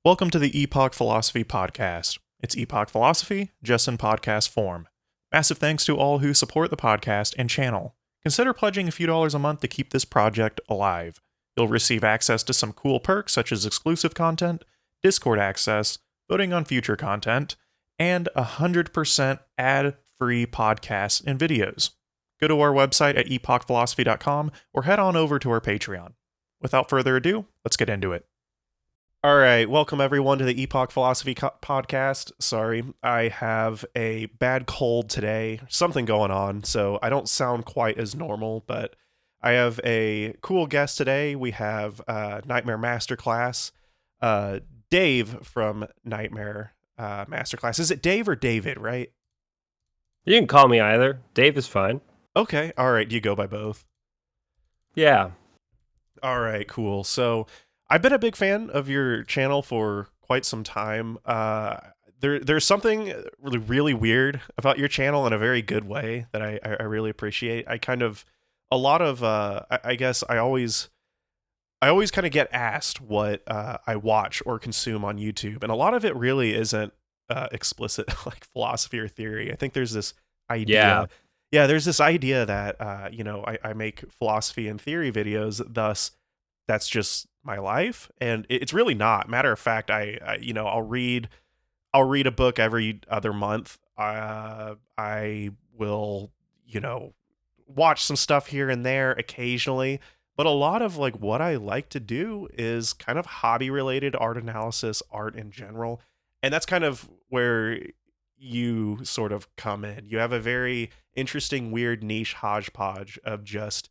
Welcome to the Epoch Philosophy Podcast. It's Epoch Philosophy, just in podcast form. Massive thanks to all who support the podcast and channel. Consider pledging a few dollars a month to keep this project alive. You'll receive access to some cool perks such as exclusive content, Discord access, voting on future content, and 100% ad-free podcasts and videos. Go to our website at epochphilosophy.com or head on over to our Patreon. Without further ado, let's get into it. All right, welcome everyone to the Epoch Philosophy Podcast. Sorry, I have a bad cold today, something going on, so I don't sound quite as normal, but I have a cool guest today. We have Nightmare Masterclass, Dave from Nightmare Masterclass. Is it Dave or David, right? You can call me either. Dave is fine. Okay, all right, you go by both. Yeah. All right, cool. So I've been a big fan of your channel for quite some time. There's something really weird about your channel in a very good way that I really appreciate. I guess I always kind of get asked what I watch or consume on YouTube, and a lot of it really isn't explicit like philosophy or theory. I think there's this idea. Yeah, there's this idea that I make philosophy and theory videos, thus that's just my life, and it's really not. Matter of fact, I'll read a book every other month. I will watch some stuff here and there occasionally, but a lot of like what I like to do is kind of hobby related, art analysis, art in general, and that's kind of where you sort of come in. You have a very interesting, weird niche hodgepodge of just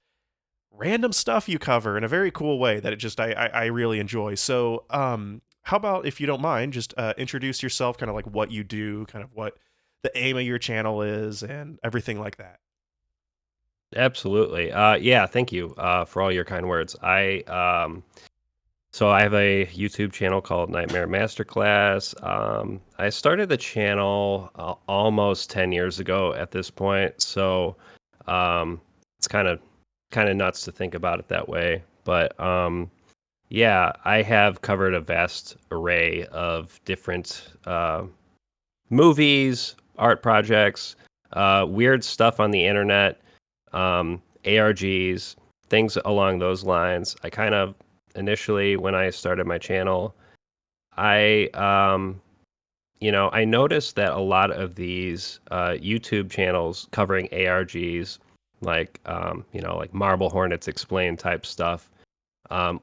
random stuff you cover in a very cool way that I really enjoy. So how about, if you don't mind, just introduce yourself, kind of like what you do, kind of what the aim of your channel is, and everything like that. Absolutely. Yeah, thank you for all your kind words. So I have a YouTube channel called Nightmare Masterclass. I started the channel almost 10 years ago at this point, so it's kind of nuts to think about it that way. But yeah, I have covered a vast array of different movies, art projects, weird stuff on the internet, ARGs, things along those lines. I kind of initially, when I started my channel, I I noticed that a lot of these YouTube channels covering ARGs, like like Marble Hornets Explained type stuff,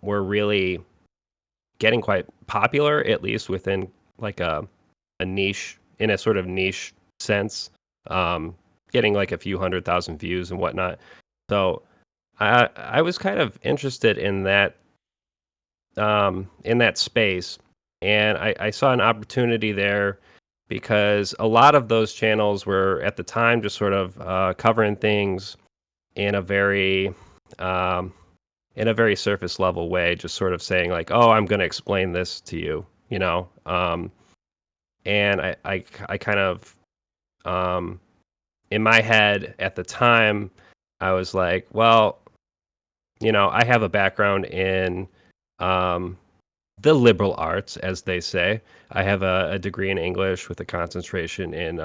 were really getting quite popular, at least within like a niche, in a sort of niche sense, getting like a few 100,000 views and whatnot. So I was kind of interested in that space, and I saw an opportunity there because a lot of those channels were at the time just sort of covering things in a very surface level way, just sort of saying like, "Oh, I'm going to explain this to you," and I kind of in my head at the time, I was like, well, I have a background in the liberal arts, as they say. I have a degree in English with a concentration in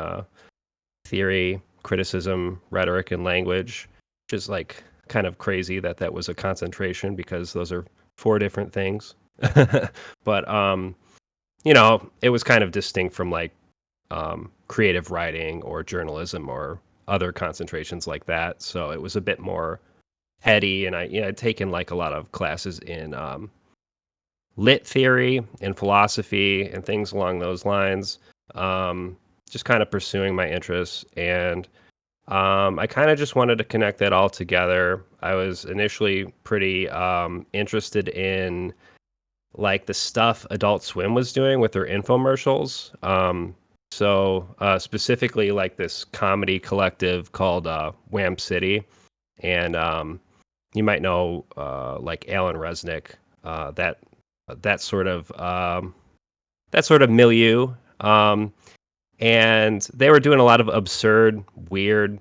theory, criticism, rhetoric, and language, which is like kind of crazy that was a concentration because those are four different things. But it was kind of distinct from like creative writing or journalism or other concentrations like that. So it was a bit more heady, and I'd taken like a lot of classes in lit theory and philosophy and things along those lines, just kind of pursuing my interests. And I kind of just wanted to connect that all together. I was initially pretty interested in like the stuff Adult Swim was doing with their infomercials. So specifically like this comedy collective called Wham City. And you might know like Alan Resnick, that sort of milieu. And they were doing a lot of absurd, weird,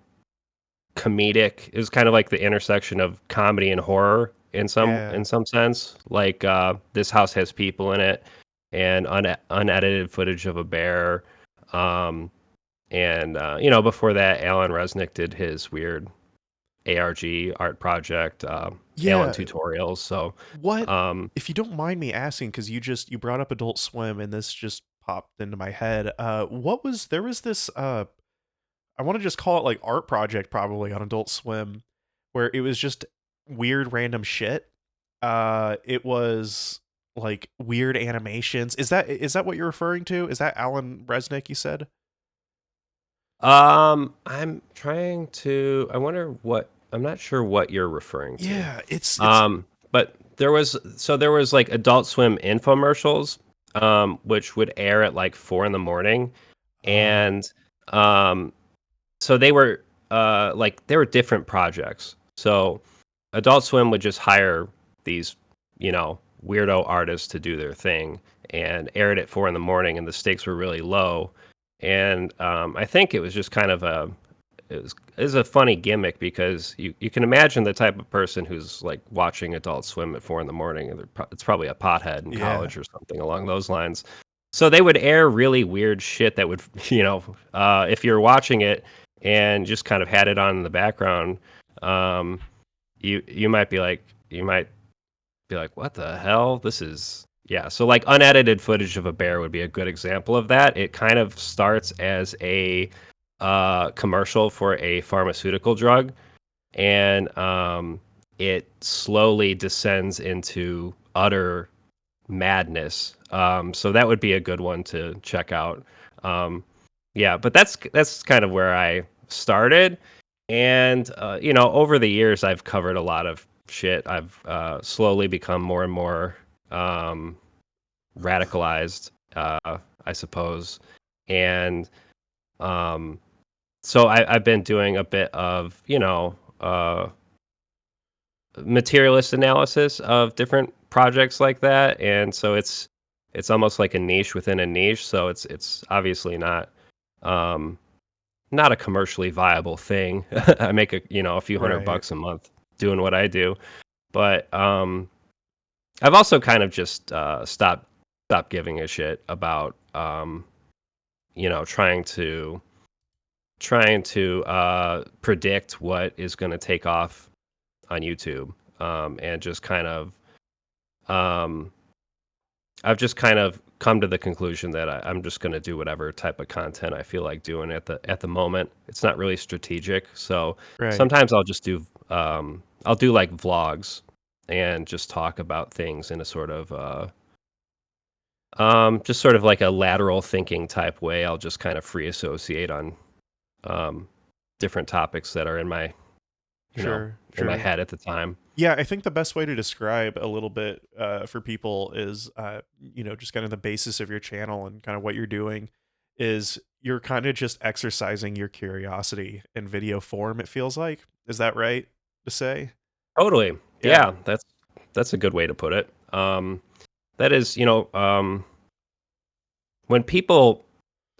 comedic. It was kind of like the intersection of comedy and horror in some sense. Like This House Has People in It, and unedited footage of a bear. Um, and before that, Alan Resnick did his weird ARG art project, Alan Yeah. tutorials. So, What, um, if you don't mind me asking, because you brought up Adult Swim and this just popped into my head. What was there was this I want to just call it like art project probably on Adult Swim, where it was just weird random shit. It was like weird animations. Is that what you're referring to? Is that Alan Resnick you said? I'm trying to. I wonder what. I'm not sure what you're referring to. Yeah, it's But there was like Adult Swim infomercials, which would air at like 4 in the morning, oh, and um, so they were different projects. So Adult Swim would just hire these, weirdo artists to do their thing and air it at 4 in the morning, and the stakes were really low. And I think it was just kind of it was a funny gimmick because you can imagine the type of person who's like watching Adult Swim at 4 in the morning, and it's probably a pothead in yeah. college or something along those lines. So they would air really weird shit that would, if you're watching it and just kind of had it on in the background, um, you might be like, what the hell? This is yeah. So like unedited footage of a bear would be a good example of that. It kind of starts as a commercial for a pharmaceutical drug, and it slowly descends into utter madness. So that would be a good one to check out. Um, yeah, but that's kind of where I started, and over the years I've covered a lot of shit. I've slowly become more and more um, radicalized, I suppose, and um, so I've been doing a bit of materialist analysis of different projects like that, and so it's almost like a niche within a niche. So it's obviously um, not a commercially viable thing. I make a few hundred Right. bucks a month doing what I do, but I've also kind of just stopped giving a shit about trying to predict what is going to take off on YouTube, and just kind of um, I've just kind of come to the conclusion that I'm just going to do whatever type of content I feel like doing at the moment. It's not really strategic, so Right. sometimes I'll do like vlogs and just talk about things in a sort of just sort of like a lateral thinking type way. I'll just kind of free associate on um, different topics that are Sure. in my Sure. head at the time. Yeah, I think the best way to describe a little bit for people is, just kind of the basis of your channel and kind of what you're doing is you're kind of just exercising your curiosity in video form, it feels like. Is that right to say? Totally. Yeah, Yeah, that's a good way to put it. That is, when people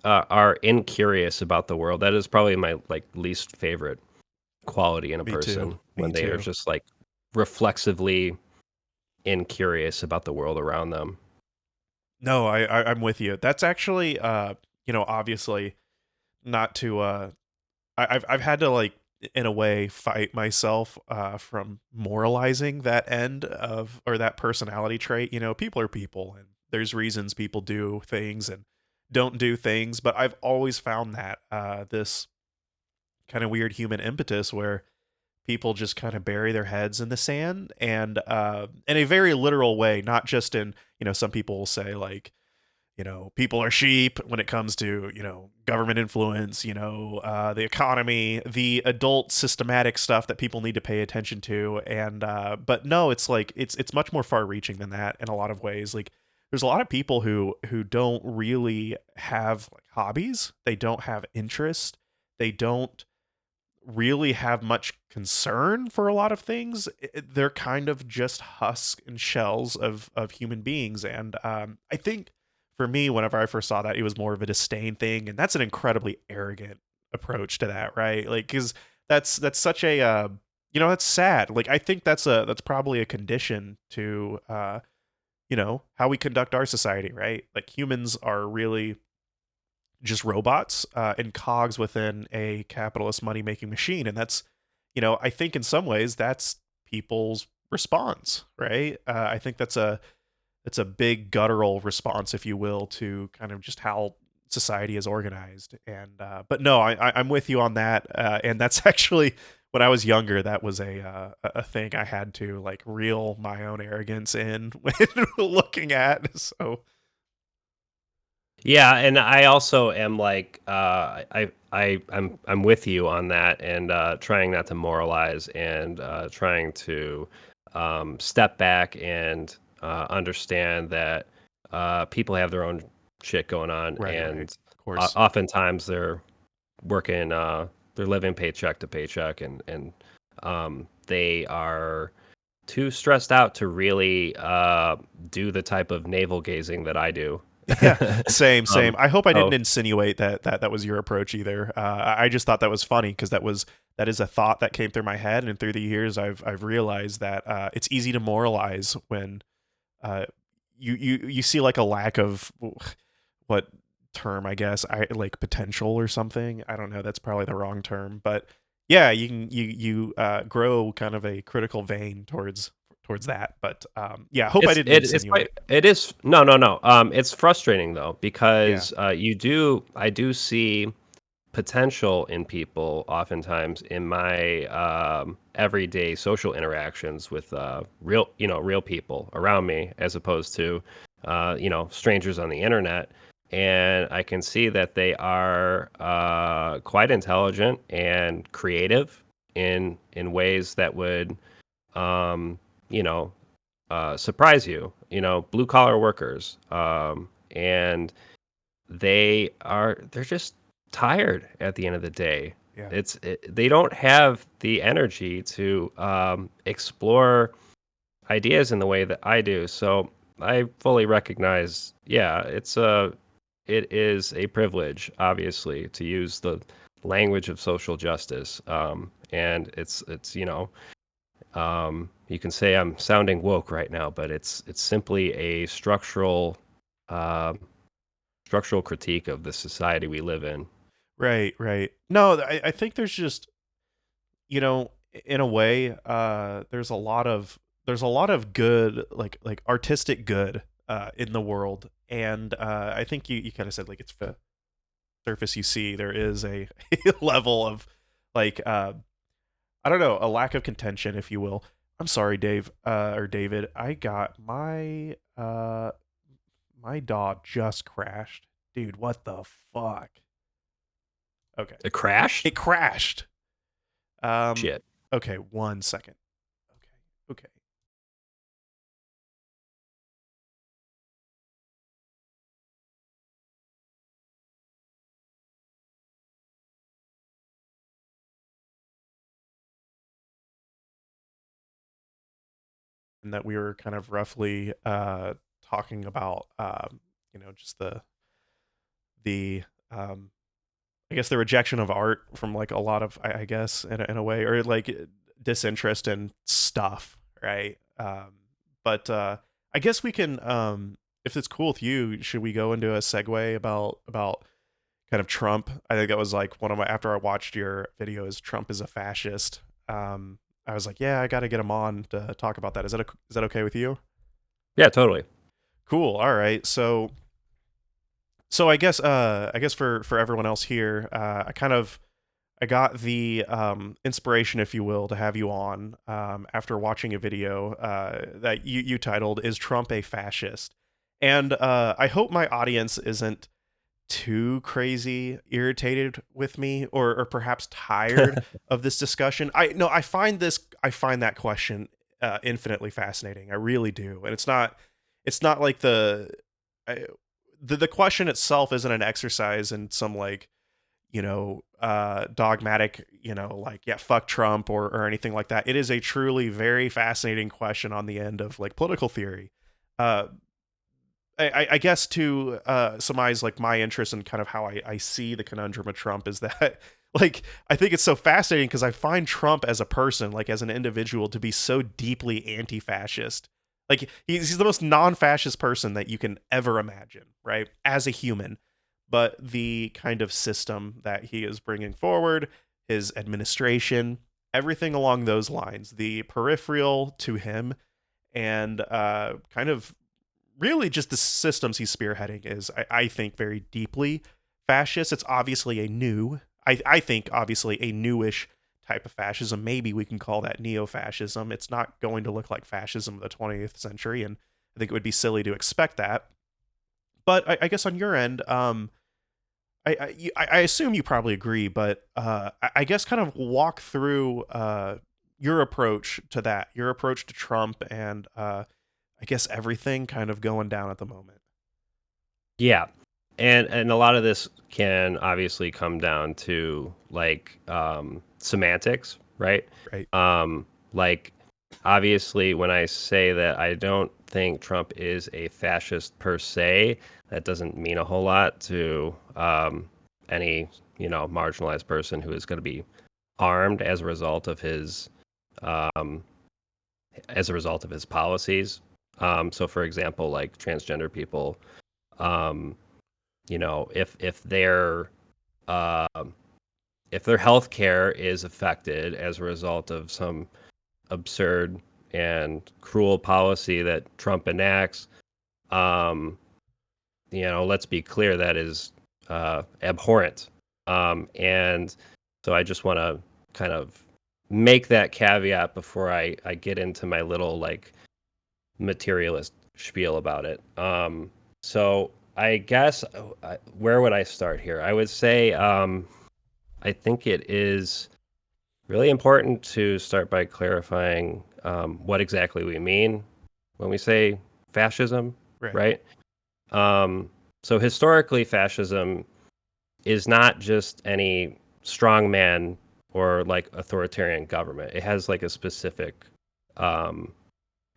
are incurious about the world, that is probably my like least favorite quality in a me too. person, Me when they are too. just like reflexively incurious about the world around them. No, I'm with you. That's actually, obviously not to I've had to like in a way fight myself from moralizing that end of or that personality trait. People are people and there's reasons people do things and don't do things, but I've always found that this kind of weird human impetus where people just kind of bury their heads in the sand and in a very literal way, not just in, some people will say like, people are sheep when it comes to, government influence, the economy, the adult systematic stuff that people need to pay attention to. And, but no, it's like, it's much more far reaching than that in a lot of ways. Like there's a lot of people who don't really have like hobbies. They don't have interest. They don't really have much concern for a lot of things. They're kind of just husk and shells of human beings, and I think for me, whenever I first saw that, it was more of a disdain thing, and that's an incredibly arrogant approach to that, right? Like, because that's such a that's sad. Like, I think that's probably a condition to how we conduct our society, right? Like humans are really just robots and cogs within a capitalist money making machine. And that's, I think in some ways that's people's response, right? I think it's a big guttural response, if you will, to kind of just how society is organized. And but no, I'm with you on that. And that's actually when I was younger, that was a thing I had to like reel my own arrogance in when looking at. So Yeah, and I also am like I'm with you on that, and trying not to moralize, and trying to step back and understand that people have their own shit going on, right, and of course. oftentimes they're working, they're living paycheck to paycheck, and they are too stressed out to really do the type of navel gazing that I do. Yeah, same. um, I hope I didn't so insinuate that was your approach either. I just thought that was funny because that is a thought that came through my head, and through the years, I've realized that it's easy to moralize when uh, you see like a lack of what term, I guess, I like potential or something. I don't know. That's probably the wrong term, but yeah, you grow kind of a critical vein towards that. But yeah, I hope I didn't it's quite insinuate. it is no. It's frustrating though, Yeah, because I do see potential in people oftentimes in my everyday social interactions with real people around me, as opposed to strangers on the internet. And I can see that they are quite intelligent and creative in ways that would um, you know surprise you. Blue collar workers, and they're just tired at the end of the day. yeah. They don't have the energy to explore ideas in the way that I do. So I fully recognize, yeah, it is a privilege, obviously, to use the language of social justice. And it's you can say I'm sounding woke right now, but it's simply a uh, structural critique of the society we live in. Right, right. No, I think there's just, in a way, there's a lot of good, like artistic good in the world. And I think you kind of said like it's the surface you see there is a, a level of like I don't know, a lack of contention, if you will. I'm sorry, Dave, or David. I got my dog just crashed. Dude, what the fuck? Okay. It crashed? It crashed. Um, Shit. okay, 1 second. Okay, okay. And that we were kind of roughly talking about, just the I guess the rejection of art from like a lot of, I guess, in a way, or like disinterest in stuff, right? But I guess we can, if it's cool with you, should we go into a segue about kind of Trump? I think that was like one of my, after I watched your videos, Trump is a fascist. I was like, yeah, I got to get him on to talk about that. Is that okay with you? Yeah, totally. Cool. All right. So I guess for everyone else here, I got the inspiration, if you will, to have you on after watching a video that you titled "Is Trump a Fascist?" And I hope my audience isn't too crazy irritated with me, or perhaps tired of this discussion. I find that question infinitely fascinating. I really do, and it's not like I, the question itself isn't an exercise in some like dogmatic, like, yeah, fuck Trump, or anything like that. It is a truly very fascinating question on the end of like political theory. Uh, I guess to surmise like my interest in kind of how I see the conundrum of Trump is that like I think it's so fascinating because I find Trump as a person, like as an individual, to be so deeply anti-fascist. Like he's the most non-fascist person that you can ever imagine, right? As a human, but the kind of system that he is bringing forward, his administration, everything along those lines, the peripheral to him, and kind of really just the systems he's spearheading is, I think, very deeply fascist. It's obviously I think, obviously a newish type of fascism. Maybe we can call that neo-fascism. It's not going to look like fascism of the 20th century, and I think it would be silly to expect that. But I guess on your end, I assume you probably agree, but I guess kind of walk through your approach to that, your approach to Trump, and I guess everything kind of going down at the moment. Yeah. And a lot of this can obviously come down to like semantics, right? Right. Like obviously when I say that I don't think Trump is a fascist per se, that doesn't mean a whole lot to any, marginalized person who is going to be harmed um, as a result of his policies. So for example, like transgender people, um, if their health care is affected as a result of some absurd and cruel policy that Trump enacts, um, let's be clear, that is abhorrent. And so I just want to kind of make that caveat before I get into my little like materialist spiel about it. So I guess where would I start here? I would say I think it is really important to start by clarifying what exactly we mean when we say fascism, Right. right? So historically, fascism is not just any strongman or like authoritarian government. It has like a specific um,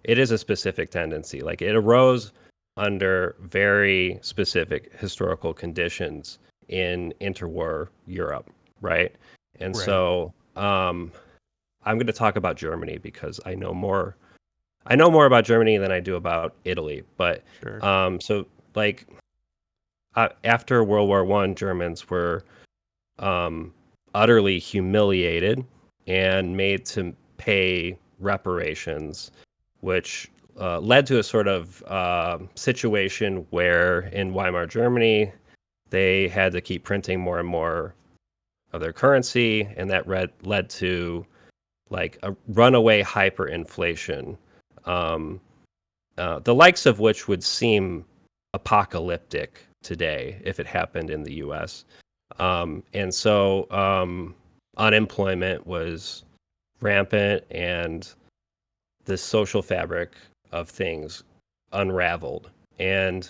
it is a specific tendency. Like it arose under very specific historical conditions in interwar Europe, right? And Right. so I'm going to talk about Germany because I know more. I know more about Germany than I do about Italy. But Sure. so like after World War One, Germans were um, utterly humiliated and made to pay reparations, which led to a sort of situation where in Weimar Germany, they had to keep printing more and more of their currency, and that led to like a runaway hyperinflation, um, the likes of which would seem apocalyptic today if it happened in the U.S. And so unemployment was rampant, and the social fabric of things unraveled. And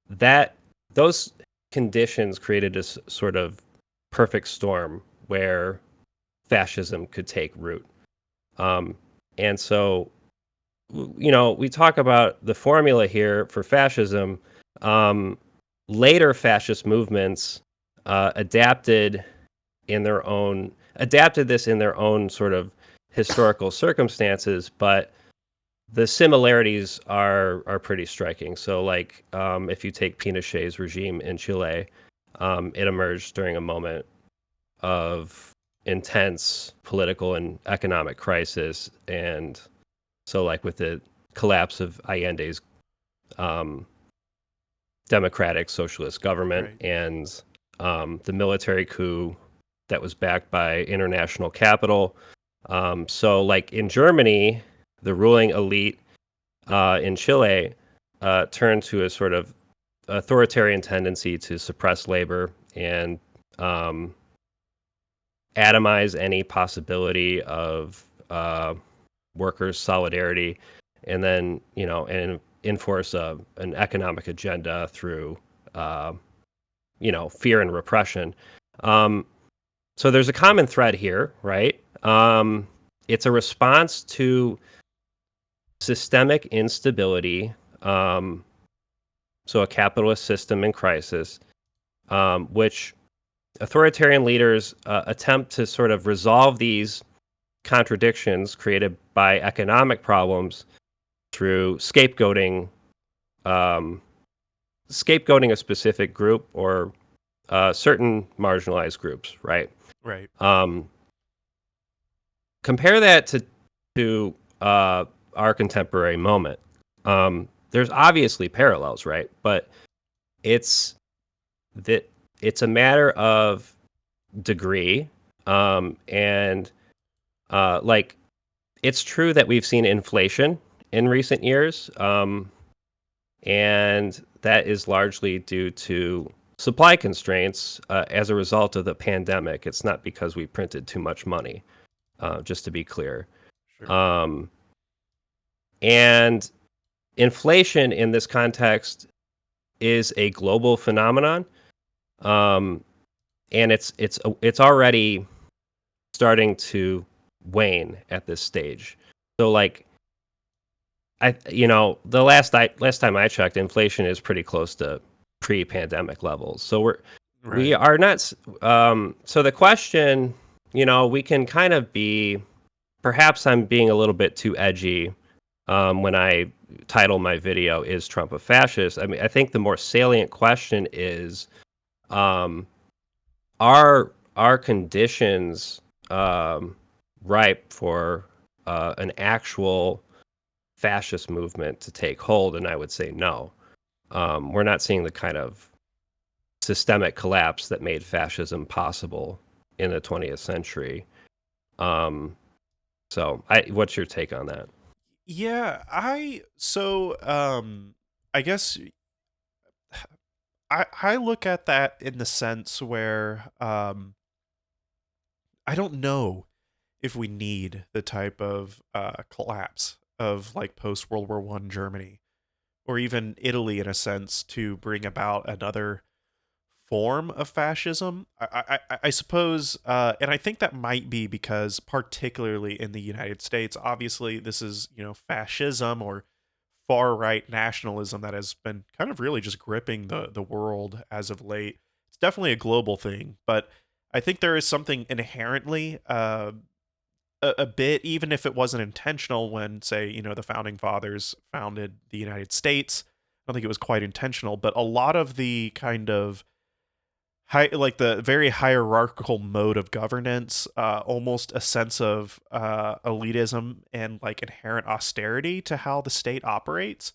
that those conditions created this sort of perfect storm where fascism could take root. Um, and so, we talk about the formula here for fascism. Um, Later fascist movements adapted this in their own sort of historical circumstances, but the similarities are pretty striking. So, like, if you take Pinochet's regime in Chile, it emerged during a moment of intense political and economic crisis, and so, like, with the collapse of Allende's um, democratic socialist government Right. and the military coup that was backed by international capital. So, like in Germany, the ruling elite in Chile turned to a sort of authoritarian tendency to suppress labor and um, atomize any possibility of workers' solidarity, and then and enforce an economic agenda through uh, fear and repression. Um, so there's a common thread here, right? It's a response to systemic instability, so a capitalist system in crisis, which authoritarian leaders attempt to sort of resolve these contradictions created by economic problems through um, scapegoating a specific group or certain marginalized groups, right? Right. Um, Compare that to our contemporary moment. There's obviously parallels, right? But it's that it's a matter of degree, and like it's true that we've seen inflation in recent years, and that is largely due to supply constraints as a result of the pandemic. It's not because we printed too much money, just to be clear. Sure. Um, and inflation in this context is a global phenomenon, um, and it's already starting to wane at this stage. So like the last time I checked, inflation is pretty close to pre-pandemic levels. So we Right. are not so the question, we can kind of be, perhaps I'm being a little bit too edgy when I title my video "Is Trump a Fascist?" I mean, I think the more salient question is, um, are conditions ripe for an actual fascist movement to take hold? And I would say no. We're not seeing the kind of systemic collapse that made fascism possible in the 20th century. Um, what's your take on that? Yeah, I guess I look at that in the sense where I don't know if we need the type of collapse of like post World War One Germany or even Italy in a sense to bring about another form of fascism. I suppose, and I think that might be because, particularly in the United States, obviously this is fascism or far right nationalism that has been kind of really just gripping the world as of late. It's definitely a global thing, but I think there is something inherently a bit, even if it wasn't intentional, when say the founding fathers founded the United States. I don't think it was quite intentional, but a lot of the kind of like the very hierarchical mode of governance, almost a sense of elitism and like inherent austerity to how the state operates.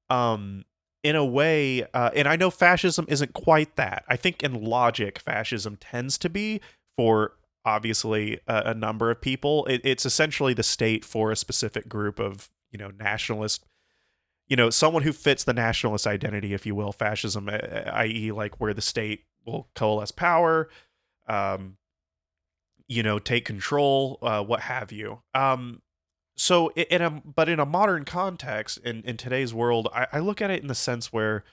Um, in a way, and I know fascism isn't quite that. I think in logic, fascism tends to be for obviously a number of people. It's essentially the state for a specific group of nationalist, someone who fits the nationalist identity, if you will. Fascism, i.e., like where the state will coalesce power, um, take control, what have you. So but in a modern context, in today's world, I look at it in the sense where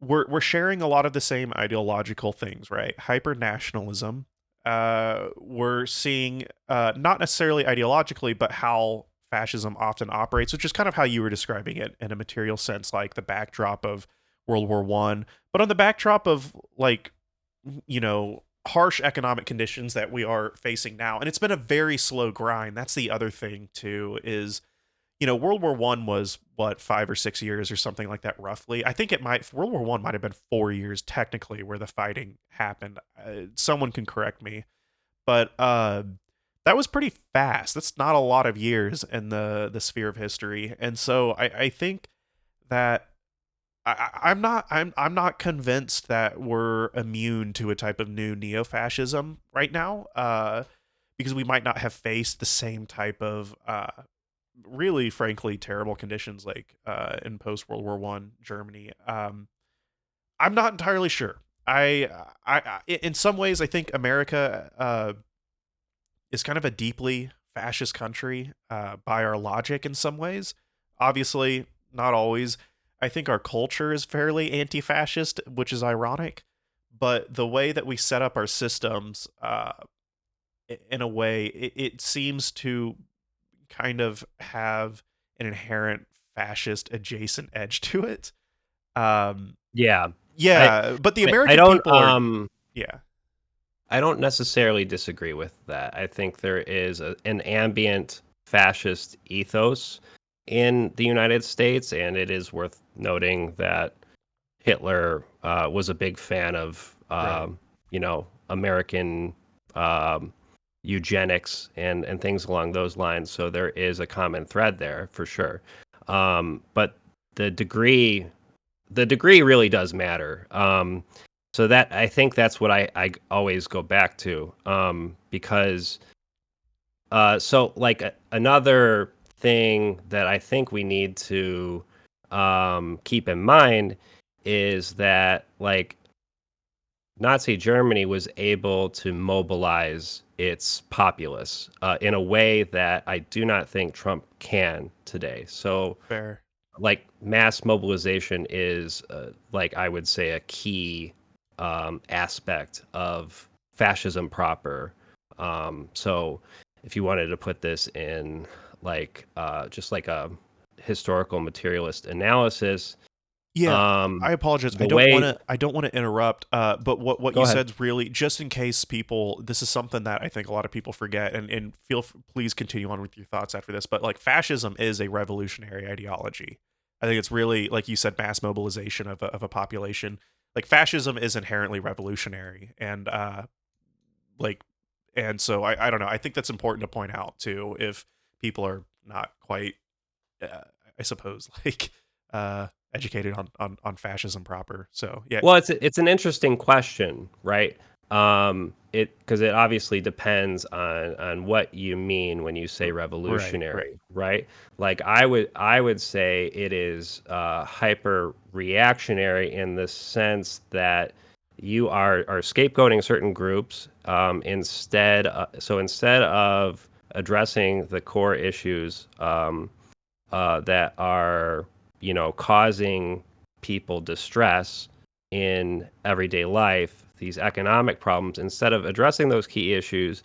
we're sharing a lot of the same ideological things, right? Hyper nationalism. We're seeing not necessarily ideologically, but how fascism often operates, which is kind of how you were describing it in a material sense, like the backdrop of World War One, but on the backdrop of like harsh economic conditions that we are facing now. And it's been a very slow grind. That's the other thing too, is World War One was what, 5 or 6 years or something like that, roughly. I think World War One might have been 4 years technically where the fighting happened. Someone can correct me, but that was pretty fast. That's not a lot of years in the sphere of history, and so I think that I'm not convinced that we're immune to a type of new neo-fascism right now, because we might not have faced the same type of really, frankly, terrible conditions like in post World War One Germany. I'm not entirely sure. In some ways, I think America is kind of a deeply fascist country by our logic. In some ways, obviously, not always. I think our culture is fairly anti-fascist, which is ironic. But the way that we set up our systems, in a way, it seems to kind of have an inherent fascist adjacent edge to it. Um, Yeah, I yeah, but the I American don't people are, yeah, I don't necessarily disagree with that. I think there is an ambient fascist ethos in the United States, and it is worth noting that Hitler was a big fan of, Right. American um, eugenics and things along those lines. So there is a common thread there for sure. But the degree, the degree really does matter. So that I think that's what I always go back to, because so like another thing that I think we need to keep in mind is that like Nazi Germany was able to mobilize its populace in a way that I do not think Trump can today. So, Fair. like, mass mobilization is, like, I would say, a key aspect of fascism proper. So, if you wanted to put this in, like, just like a historical materialist analysis, Yeah, I apologize. the way, I don't want to interrupt. But what go you ahead. said's really just in case people. This is something that I think a lot of people forget, and please continue on with your thoughts after this. But like fascism is a revolutionary ideology. I think it's really like you said, mass mobilization of a population. Like fascism is inherently revolutionary, and like, and so I don't know. I think that's important to point out too. If people are not quite uh, I suppose like educated on fascism proper. So yeah, Well, it's an interesting question, right? It because it obviously depends on what you mean when you say right, right, revolutionary, right? Like I would say it is hyper reactionary in the sense that you are scapegoating certain groups instead. So instead of addressing the core issues that are causing people distress in everyday life, these economic problems, instead of addressing those key issues,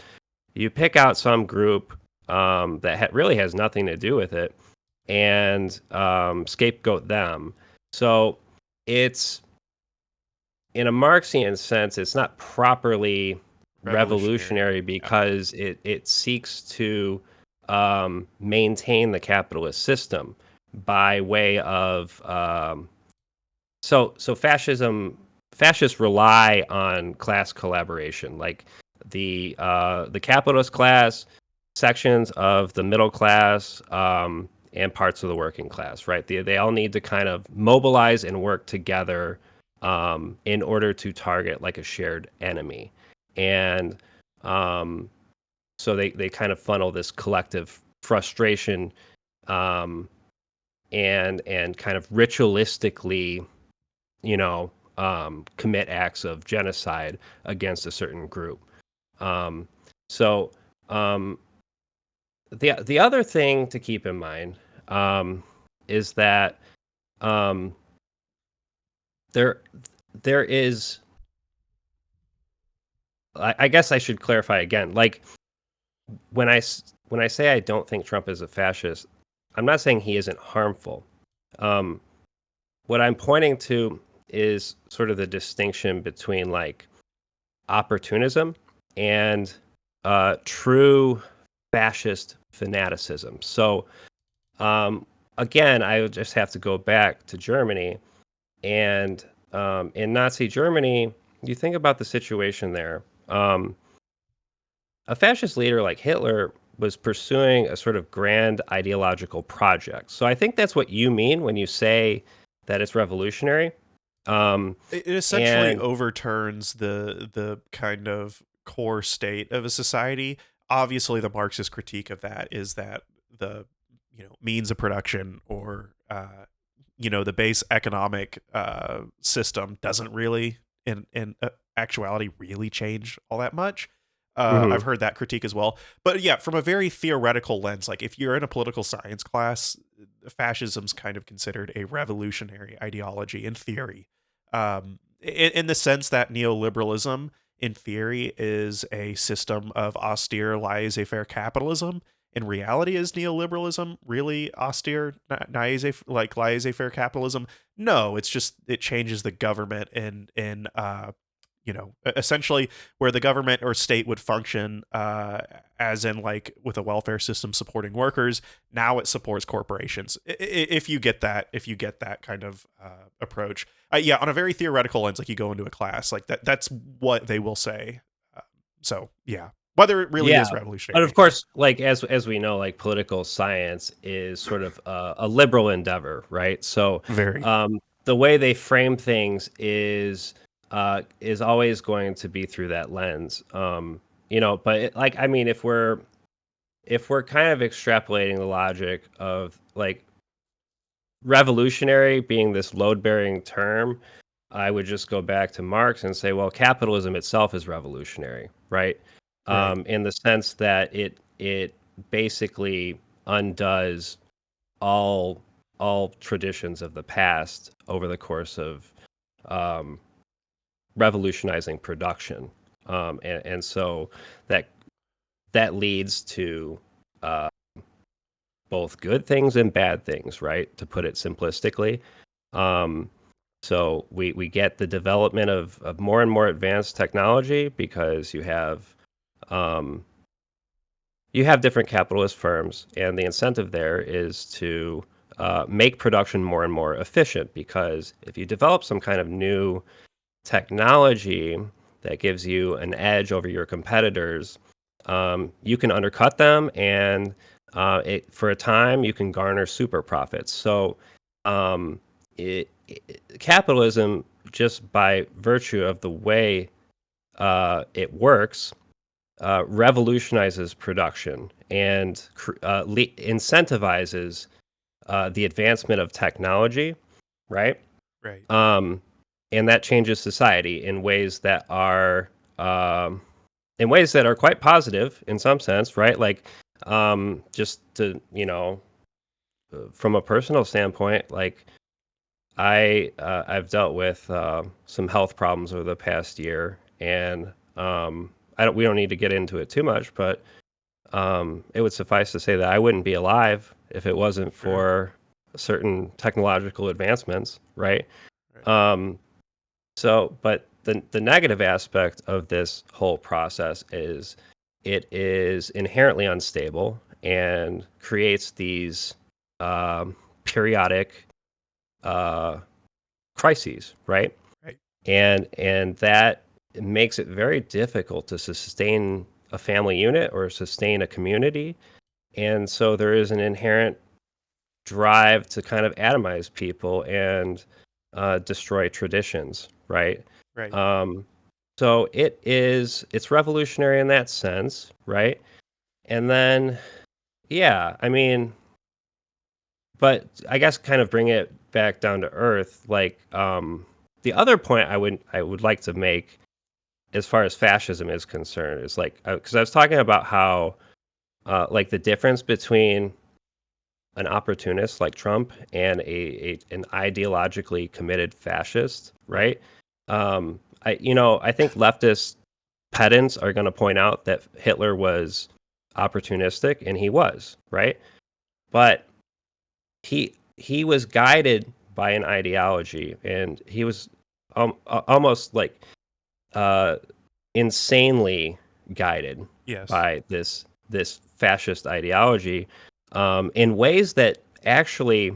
you pick out some group that really has nothing to do with it and scapegoat them. So it's, in a Marxian sense, it's not properly revolutionary. revolutionary Yeah, because it seeks to maintain the capitalist system by way of so fascists rely on class collaboration, like the capitalist class, sections of the middle class, and parts of the working class, right? They all need to kind of mobilize and work together in order to target like a shared enemy. And um, so they kind of funnel this collective frustration um, and kind of ritualistically, commit acts of genocide against a certain group. Um, so um, the other thing to keep in mind is that um, there there is. I guess I should clarify again. Like when I say I don't think Trump is a fascist, I'm not saying he isn't harmful. Um, what I'm pointing to is sort of the distinction between like opportunism and true fascist fanaticism. So um, again, I would just have to go back to Germany, and in Nazi Germany, you think about the situation there. A fascist leader like Hitler was pursuing a sort of grand ideological project. So I think that's what you mean when you say that it's revolutionary. Um, it essentially and overturns the kind of core state of a society. Obviously, the Marxist critique of that is that the means of production or the base economic system doesn't really in actuality really change all that much. I've mhm, heard that critique as well, but yeah, from a very theoretical lens, like if you're in a political science class, fascism's kind of considered a revolutionary ideology in theory, in the sense that neoliberalism in theory is a system of austere laissez-faire capitalism. In reality, is neoliberalism really austere, like laissez-faire capitalism? No, it's just it changes the government in essentially where the government or state would function as in like with a welfare system supporting workers. Now it supports corporations. If you get that kind of approach, yeah, on a very theoretical lens, like you go into a class like that, that's what they will say. So yeah, whether it really Yeah, is but of revolutionary, yeah, course, like as we know, like political science is sort of a liberal endeavor, right? So very the way they frame things is always going to be through that lens. But like I mean, if we're kind of extrapolating the logic of like revolutionary being this load bearing term, I would just go back to Marx and say, well, capitalism itself is revolutionary, right? right, In the sense that it basically undoes all all traditions of the past over the course of um, revolutionizing production, and so that that leads to uh, both good things and bad things, right? To put it simplistically. Um, so we get the development of more and more advanced technology because um, you have different capitalist firms, and the incentive there is to make production more and more efficient. Because if you develop some kind of new technology that gives you an edge over your competitors, you can undercut them, and for a time you can garner super profits. So um, capitalism, just by virtue of the way it works, revolutionizes production and incentivizes the advancement of technology, right? right, Um, and that changes society um, in ways that are quite positive in some sense, right? Like just to from a personal standpoint, like I've dealt with some health problems over the past year, and we don't need to get into it too much, but it would suffice to say that I wouldn't be alive if it wasn't sure, for certain technological advancements, right? right, Um, but the negative aspect of this whole process is it is inherently unstable and creates these periodic uh, crises, right? right, And that makes it very difficult to sustain a family unit or sustain a community. And so there is an inherent drive to kind of atomize people and destroy traditions, right? right, Um, so it's revolutionary in that sense, right? And then yeah, I mean, but I guess kind of bring it back down to earth, like the other point I would like to make as far as fascism is concerned is like because I was talking about how like the difference between an opportunist like Trump and an ideologically committed fascist, right, right? I think leftist pedants are going to point out that Hitler was opportunistic, and he was, right? But he was guided by an ideology, and he was almost like uh, insanely guided yes, by this fascist ideology in ways that actually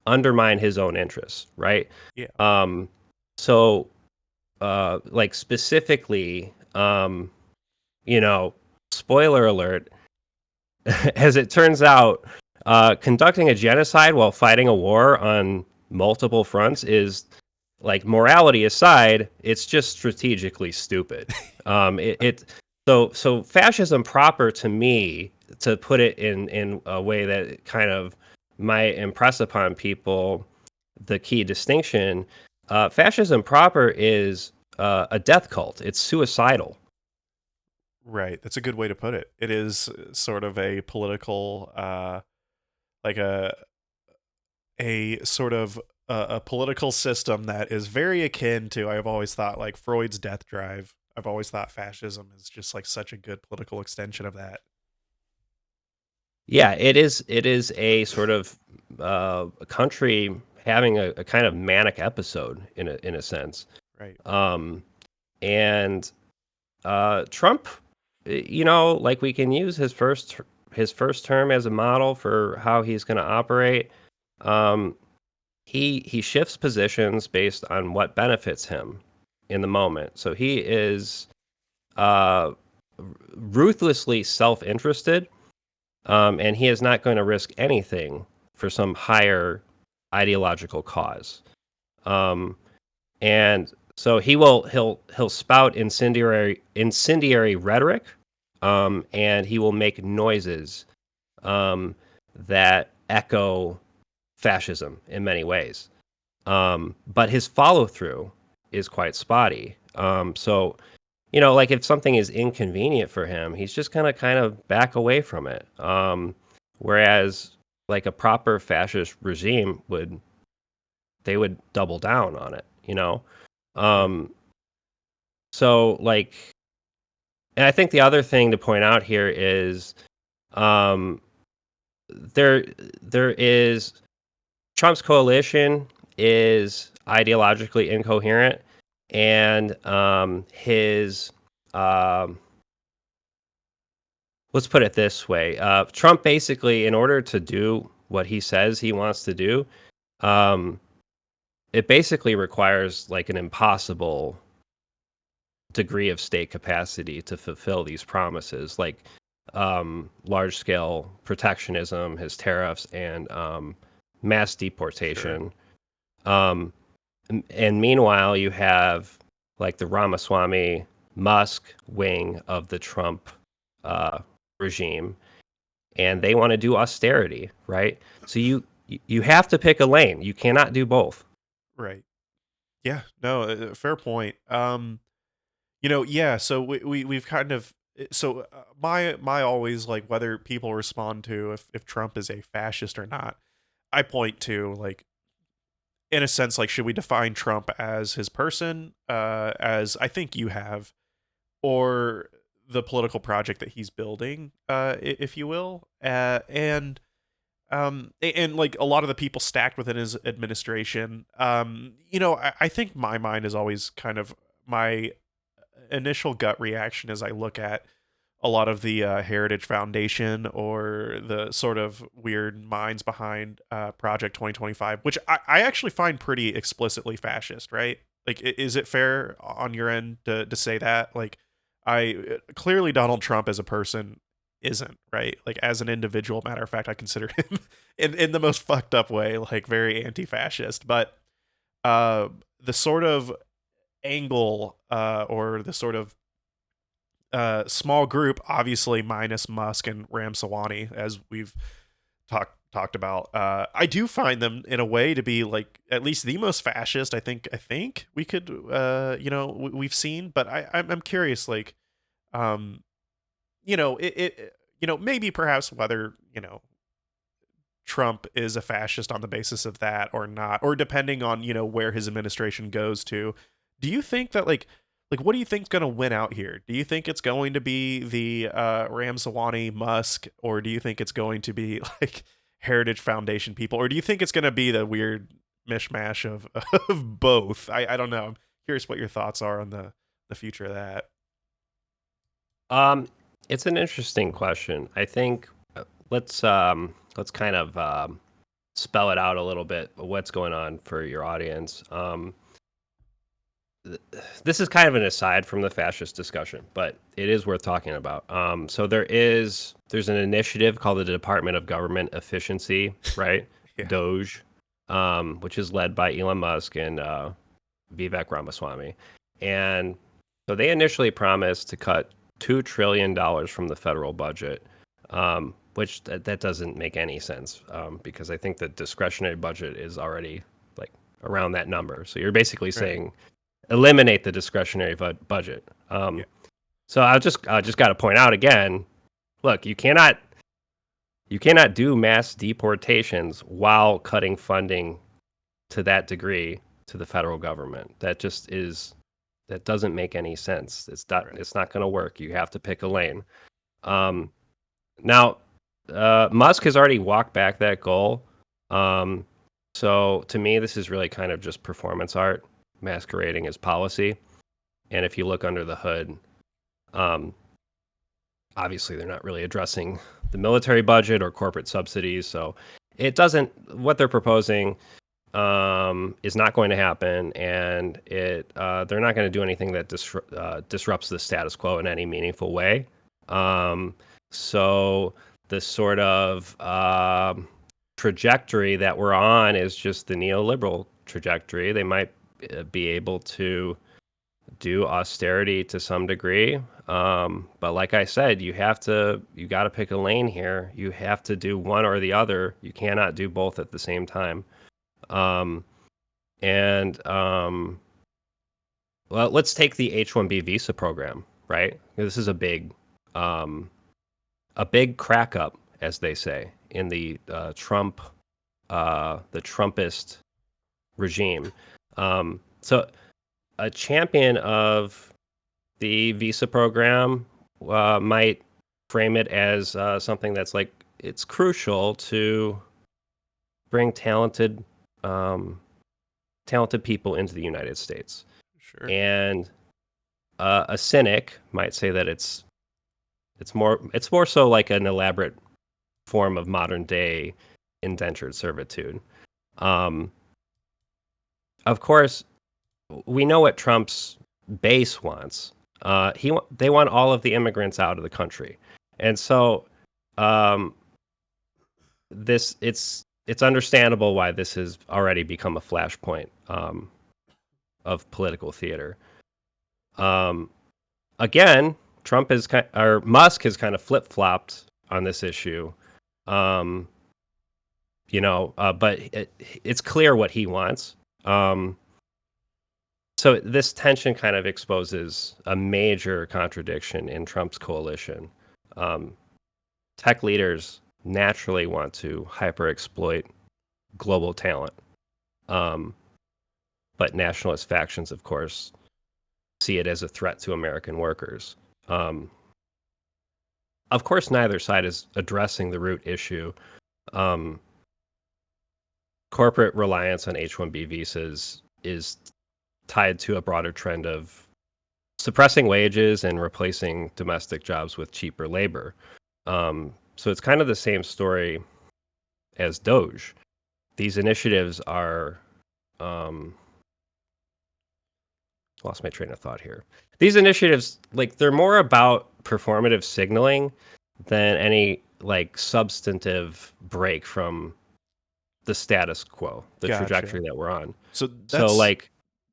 undermine his own interests, right? yeah, Um, so, like specifically, you know, spoiler alert, as it turns out, conducting a genocide while fighting a war on multiple fronts is like morality aside, it's just strategically stupid. It so fascism proper to me, to put it in a way that kind of might impress upon people the key distinction. Fascism proper is a death cult. It's suicidal. right. That's a good way to put it. It is sort of a political, like a sort of a political system that is very akin to. I've always thought like Freud's death drive. I've always thought fascism is just like such a good political extension of that. Yeah, it is. It is a sort of a country having a kind of manic episode in a sense. Right. Um, And Trump, like we can use his first term as a model for how he's going to operate. He shifts positions based on what benefits him in the moment. So he is uh, ruthlessly self-interested, and he is not going to risk anything for some higher ideological cause. And so he'll spout incendiary rhetoric, and he will make noises that echo fascism in many ways. But his follow through is quite spotty. So like if something is inconvenient for him, he's just gonna kind of back away from it. Whereas like a proper fascist regime would double down on it. Um, so like, and I think the other thing to point out here is, um, there is Trump's coalition is ideologically incoherent, and his let's put it this way: Trump basically, in order to do what he says he wants to do, it basically requires like an impossible degree of state capacity to fulfill these promises, like large scale protectionism, his tariffs, and mass deportation. Sure. And meanwhile, you have like the Ramaswamy Musk wing of the Trump regime, and they want to do austerity, right? So you have to pick a lane. You cannot do both. Right. Yeah. No. Fair point. Yeah. So we've kind of my always like whether people respond to if Trump is a fascist or not. I point to like in a sense like should we define Trump as his person, as I think you have, or the political project that he's building, if you will, and like a lot of the people stacked within his administration. I think my mind is always kind of my initial gut reaction as I look at a lot of the Heritage Foundation or the sort of weird minds behind Project 2025, which I actually find pretty explicitly fascist, right? Like, is it fair on your end to say that? Like, I clearly Donald Trump as a person isn't, right? Like, as an individual, matter of fact, I consider him in the most fucked up way, like very anti-fascist. But the sort of angle or the sort of small group, obviously minus Musk and Ramsawani, as we've talked about. I do find them in a way to be like at least the most fascist. I think we could, we've seen. But I'm curious, like, maybe perhaps whether Trump is a fascist on the basis of that or not, or depending on where his administration goes to. Do you think that like what do you think's going to win out here? Do you think it's going to be the Ramsawani Musk, or do you think it's going to be like Heritage Foundation people, or do you think it's going to be the weird mishmash of of both? I don't know. I'm curious what your thoughts are on the future of that. It's an interesting question. I think let's kind of spell it out a little bit. What's going on for your audience? This is kind of an aside from the fascist discussion, but it is worth talking about. So there's an initiative called the Department of Government Efficiency, right? Yeah. Doge, which is led by Elon Musk and Vivek Ramaswamy. And so they initially promised to cut $2 trillion from the federal budget, which that doesn't make any sense because I think the discretionary budget is already like around that number. So you're basically saying eliminate the discretionary budget. So I just got to point out again, look, you cannot do mass deportations while cutting funding to that degree to the federal government. That doesn't make any sense. It's not going to work. You have to pick a lane. Now, Musk has already walked back that goal. So to me, this is really kind of just performance art masquerading as policy. And if you look under the hood, um, obviously they're not really addressing the military budget or corporate subsidies. So it doesn't, what they're proposing is not going to happen, and they're not going to do anything that disrupts the status quo in any meaningful way. So the sort of trajectory that we're on is just the neoliberal trajectory. They might be able to do austerity to some degree. But like I said, you got to pick a lane here. You have to do one or the other. You cannot do both at the same time. Um, and well, let's take the H-1B visa program, right? This is a big crack up, as they say, in the Trumpist regime. So a champion of the visa program might frame it as something that's like it's crucial to bring talented people into the United States. Sure. And a cynic might say that it's more so like an elaborate form of modern day indentured servitude. Of course, we know what Trump's base wants. They want all of the immigrants out of the country, and so it's understandable why this has already become a flashpoint of political theater. Again, Musk has kind of flip flopped on this issue. But it's clear what he wants. So this tension kind of exposes a major contradiction in Trump's coalition. Tech leaders naturally want to hyper exploit global talent. But nationalist factions, of course, see it as a threat to American workers. Of course, neither side is addressing the root issue. Corporate reliance on H-1B visas is tied to a broader trend of suppressing wages and replacing domestic jobs with cheaper labor. So it's kind of the same story as Doge. These initiatives are lost my train of thought here. These initiatives, like, they're more about performative signaling than any like substantive break from the status quo, the trajectory that we're on. So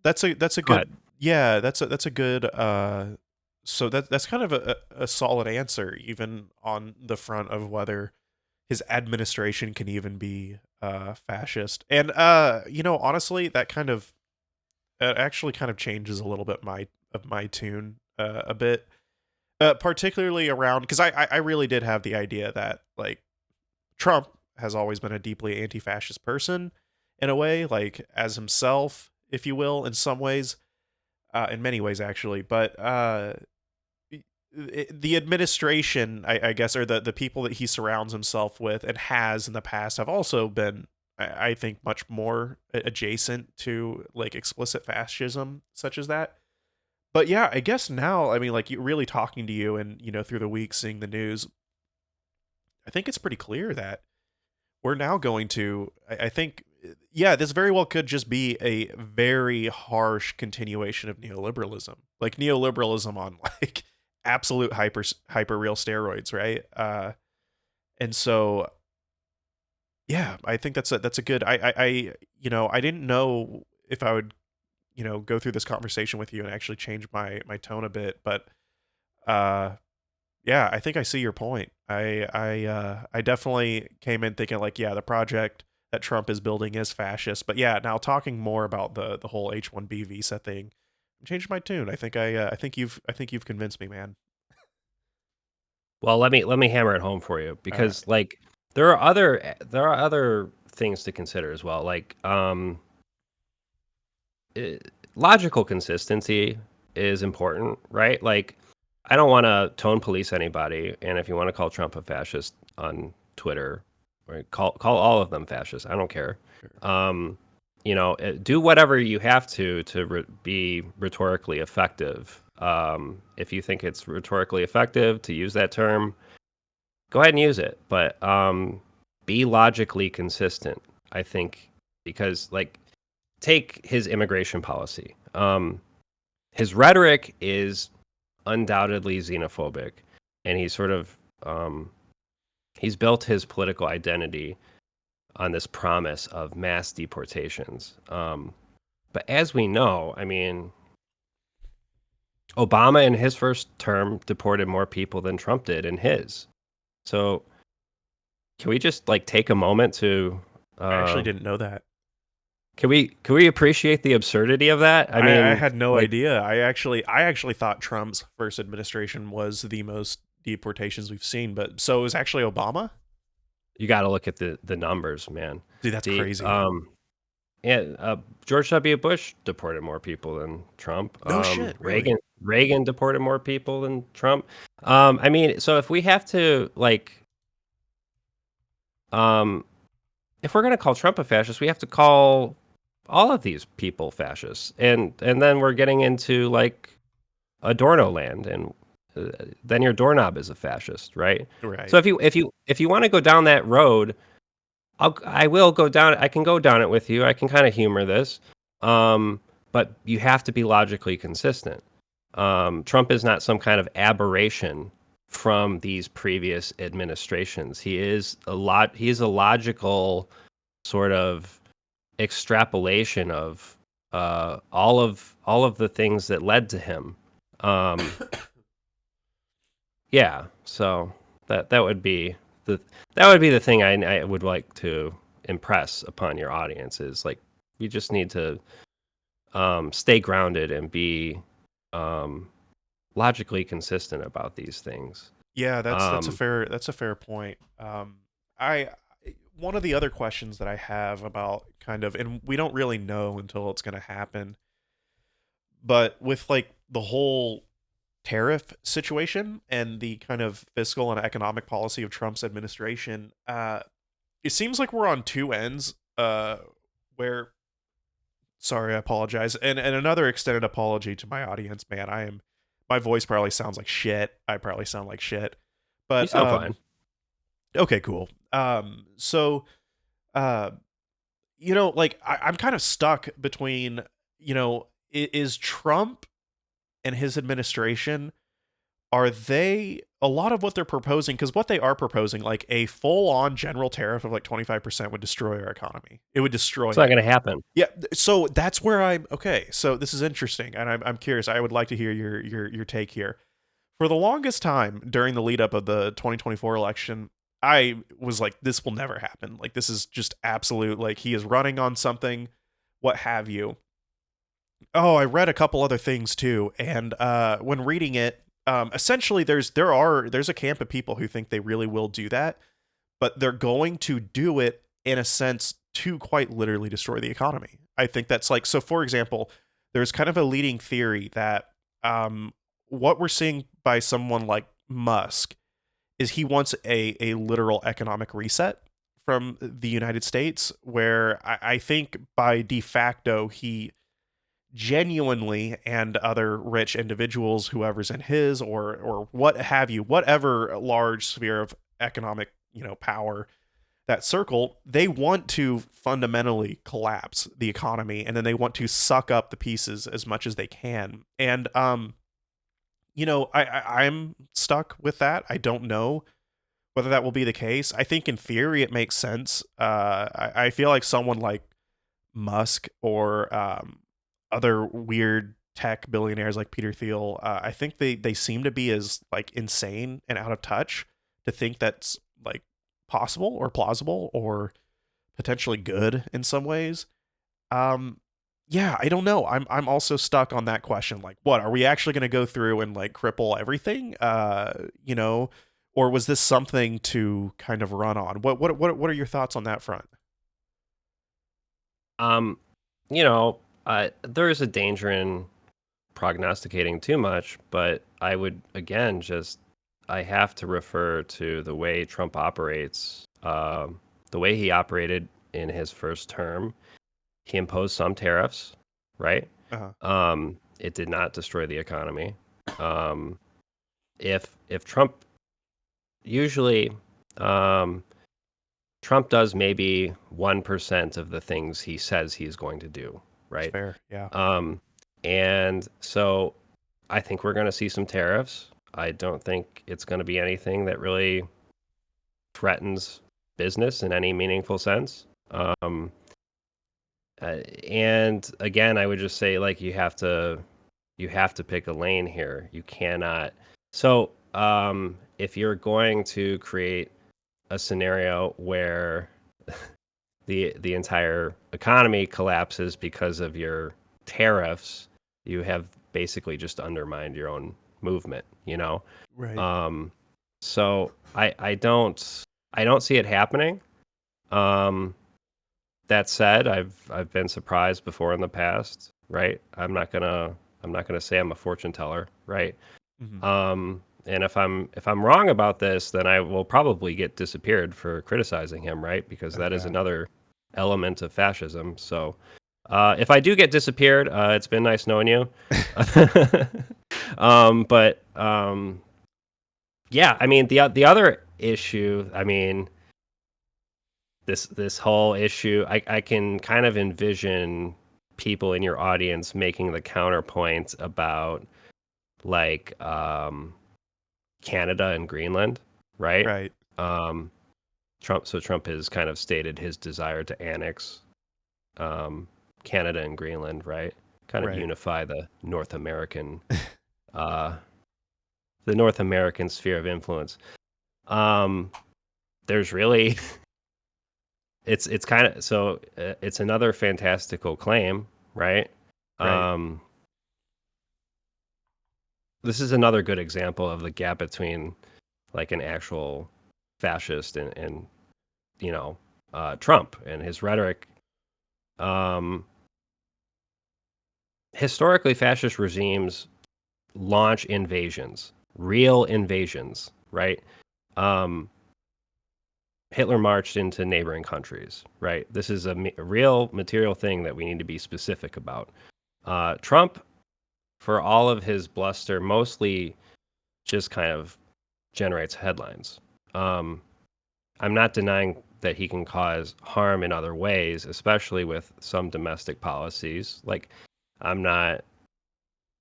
that's a good that's a good so that's kind of a solid answer, even on the front of whether his administration can even be fascist. And honestly, that kind of it actually kind of changes a little bit my tune a bit, particularly around because I really did have the idea that like Trump has always been a deeply anti-fascist person in a way, like as himself, if you will, in some ways, in many ways actually, but the administration, I guess, or the people that he surrounds himself with and has in the past have also been, I think, much more adjacent to like explicit fascism, such as that. But yeah, I guess now, I mean, like you really talking to you and through the week seeing the news, I think it's pretty clear that we're now going to. I think, yeah, this very well could just be a very harsh continuation of neoliberalism, like neoliberalism on like absolute hyper real steroids, right? And so yeah, I think that's a good. I didn't know if I would go through this conversation with you and actually change my tone a bit, but uh yeah, I think I see your point. I definitely came in thinking like, yeah, the project that Trump is building is fascist, but yeah, now talking more about the whole H-1B visa thing, I'm changing my tune. I think you've convinced me, man. Well, let me hammer it home for you, All right. because like there are other things to consider as well. Like logical consistency is important, right? Like, I don't want to tone police anybody, and if you want to call Trump a fascist on Twitter, or call all of them fascists, I don't care. Sure. do whatever you have to be rhetorically effective. If you think it's rhetorically effective to use that term, go ahead and use it. But be logically consistent, I think, because like take his immigration policy. His rhetoric is undoubtedly xenophobic, and he's sort of he's built his political identity on this promise of mass deportations. But as we know, I mean, Obama in his first term deported more people than Trump did in his. So can we just like take a moment to I actually uh, didn't know that. can we appreciate the absurdity of that? I I mean, had no like idea. I actually thought Trump's first administration was the most deportations we've seen, but so it was actually Obama? you got to look at the numbers, man. Dude, that's The crazy. Yeah, George W. Bush deported more people than Trump. No shit, really. Reagan deported more people than Trump. I mean, so if we have to um, if we're gonna call Trump a fascist, we have to call all of these people fascists, and then we're getting into like Adorno land, and then your doorknob is a fascist, right? So Right. if you want to go down that road, I will go down. I can go down it with you. I can kind of humor this, but you have to be logically consistent. Trump is not some kind of aberration from these previous administrations. He is a lot. He is a logical sort of extrapolation of all of the things that led to him. Um, yeah. So that would be the thing I would like to impress upon your audience is like you just need to stay grounded and be um, logically consistent about these things. Yeah, Um, that's a fair point. I one of the other questions that I have about kind of, and we don't really know until it's going to happen, but with like the whole tariff situation and the kind of fiscal and economic policy of Trump's administration, it seems like we're on two ends. Where sorry, I apologize, and another extended apology to my audience, man. My voice probably sounds like shit. I probably sound like shit, you but sound fine. okay, cool. So uh, like I'm kind of stuck between, is Trump and his administration, are they a lot of what they're proposing, because what they are proposing, like a full-on general tariff of like 25% would destroy our economy. It would destroy It's not it. going to happen. Yeah, so that's where I'm okay. So this is interesting, and I'm curious. I would like to hear your take here. For the longest time during the lead up of the 2024 election, I was like, this will never happen. Like, this is just absolute. Like, he is running on something, what have you. Oh, I read a couple other things too, and when reading it, essentially there's a camp of people who think they really will do that, but they're going to do it in a sense to quite literally destroy the economy. I think that's like, so for example, there's kind of a leading theory that what we're seeing by someone like Musk is he wants a literal economic reset from the United States, where I think by de facto he genuinely, and other rich individuals, whoever's in his or what have you, whatever large sphere of economic, power, that circle, they want to fundamentally collapse the economy, and then they want to suck up the pieces as much as they can. And I'm stuck with that. I don't know whether that will be the case. I think in theory it makes sense. I feel like someone like Musk or other weird tech billionaires like Peter Thiel, I think they seem to be as like insane and out of touch to think that's like possible or plausible or potentially good in some ways. Um, yeah, I don't know. I'm also stuck on that question. Like, what are we actually going to go through and like cripple everything? Or was this something to kind of run on? What are your thoughts on that front? Um, there is a danger in prognosticating too much, but I would again just I have to refer to the way Trump operates, the way he operated in his first term. he imposed some tariffs, right? Uh-huh. It did not destroy the economy. Um, if Trump usually um, Trump does maybe 1% of the things he says he's going to do, It's right? fair. Yeah. Um, and so I think we're going to see some tariffs. I don't think it's going to be anything that really threatens business in any meaningful sense. And again, I would just say like you have to pick a lane here. You cannot. So if you're going to create a scenario where the entire economy collapses because of your tariffs, you have basically just undermined your own movement, you know? Right. Um, so I don't see it happening. Um, that said, I've been surprised before in the past, right? I'm not gonna say I'm a fortune teller, right? Hmm. And if I'm wrong about this, then I will probably get disappeared for criticizing him, right? Because Oh that is yeah. another element of fascism. So if I do get disappeared, it's been nice knowing you. But yeah, I mean the other issue, I mean this whole issue, I can kind of envision people in your audience making the counterpoint about like Canada and Greenland, right? Right. Um, Trump has kind of stated his desire to annex um, Canada and Greenland, right? Kind of Right. unify uh, the North American sphere of influence. Um, there's really it's kind of so it's another fantastical claim, right? Right. Um, this is another good example of the gap between like an actual fascist and you know Trump and his rhetoric. Um, Historically, fascist regimes launch invasions, real invasions, right? Um, Hitler marched into neighboring countries, right? This is a real material thing that we need to be specific about. Trump, for all of his bluster, mostly just kind of generates headlines. Um, I'm not denying that he can cause harm in other ways, especially with some domestic policies. Like, I'm not,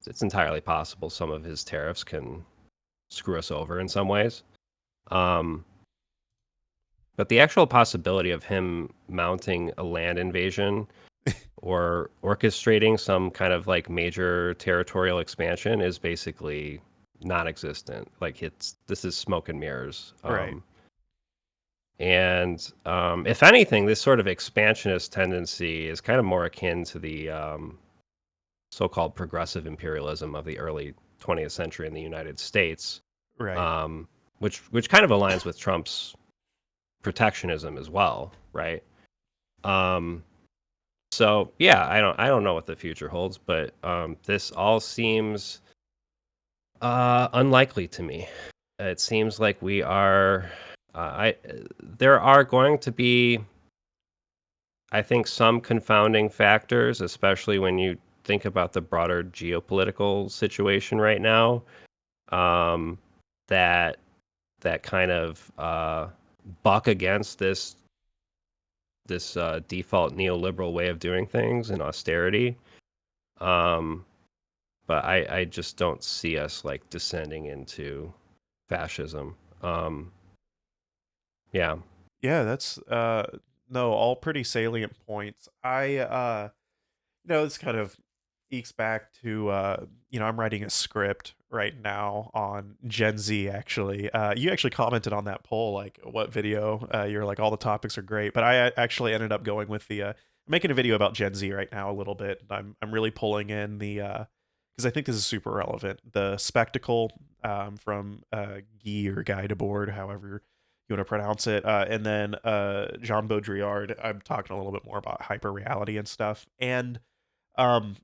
it's entirely possible some of his tariffs can screw us over in some ways. Um, but the actual possibility of him mounting a land invasion or orchestrating some kind of like major territorial expansion is basically non-existent. Like this is smoke and mirrors. Right. And if anything, this sort of expansionist tendency is kind of more akin to the so-called progressive imperialism of the early 20th century in the United States, Right. um, which kind of aligns with Trump's protectionism as well, right? Um, so yeah, I don't know what the future holds, but this all seems unlikely to me. It seems like we are. I There are going to be, I think, some confounding factors, especially when you think about the broader geopolitical situation right now. Um, that that kind of buck against this default neoliberal way of doing things and austerity. Um, but I just don't see us like descending into fascism. Yeah, Yeah, that's no, all pretty salient points. This kind of ekes back to I'm writing a script right now on Gen Z actually. You actually commented on that poll, like what video, you're like all the topics are great, but I actually ended up going with the making a video about Gen Z right now a little bit. I'm really pulling in the because I think this is super relevant. The spectacle from Guy or Guy Debord, however you want to pronounce it, and then Jean Baudrillard. I'm talking a little bit more about hyper reality and stuff, and um,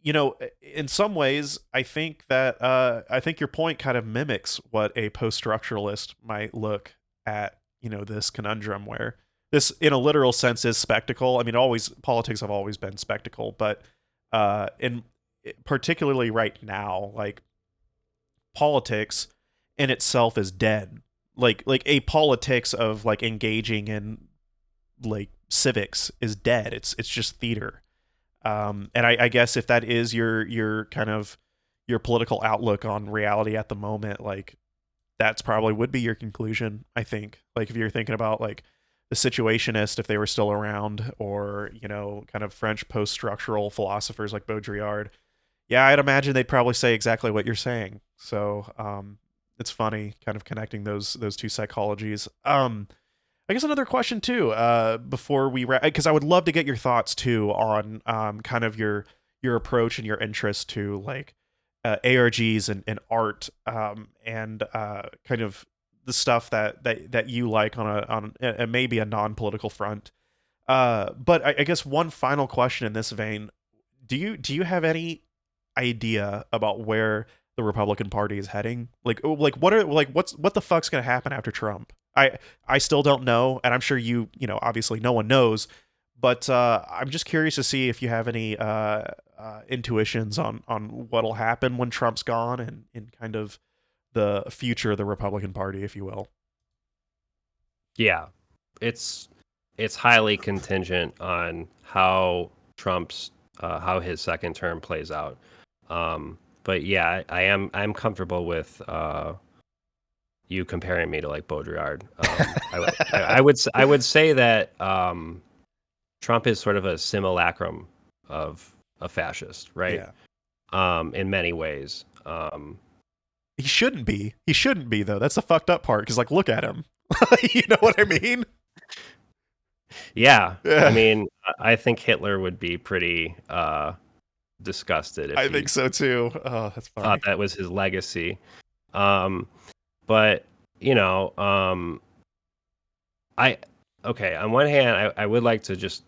in some ways, I think your point kind of mimics what a post-structuralist might look at. This conundrum where this in a literal sense is spectacle. I mean, always politics have always been spectacle, but in particularly right now, like politics in itself is dead. Like a politics of like engaging in like civics is dead. It's just theater. And I guess if that is your kind of your political outlook on reality at the moment, like that's probably would be your conclusion. I think, like if you're thinking about like the situationist, if they were still around, or kind of French post-structural philosophers like Baudrillard, yeah, I'd imagine they'd probably say exactly what you're saying. So it's funny, kind of connecting those two psychologies. I guess another question too, before we wrap, because I would love to get your thoughts too on kind of your approach and your interest to like ARGs and art, and kind of the stuff that you like on a maybe a non-political front. But I guess one final question in this vein: do you have any idea about where the Republican Party is heading? Like what the fuck's gonna happen after Trump? I still don't know, and I'm sure obviously no one knows, but I'm just curious to see if you have any intuitions on what'll happen when Trump's gone, and in kind of the future of the Republican Party, if you will. Yeah, it's highly contingent on how his second term plays out. But yeah, I'm comfortable with you comparing me to like Baudrillard. I would say that Trump is sort of a simulacrum of a fascist, right? Yeah. In many ways. He shouldn't be. He shouldn't be though. That's the fucked up part. Because like, look at him. You know what I mean? Yeah, Yeah. I mean, I think Hitler would be pretty disgusted if I he think so too. Oh, that's thought funny. that was his legacy. Um, but I okay. On one hand, I would like to just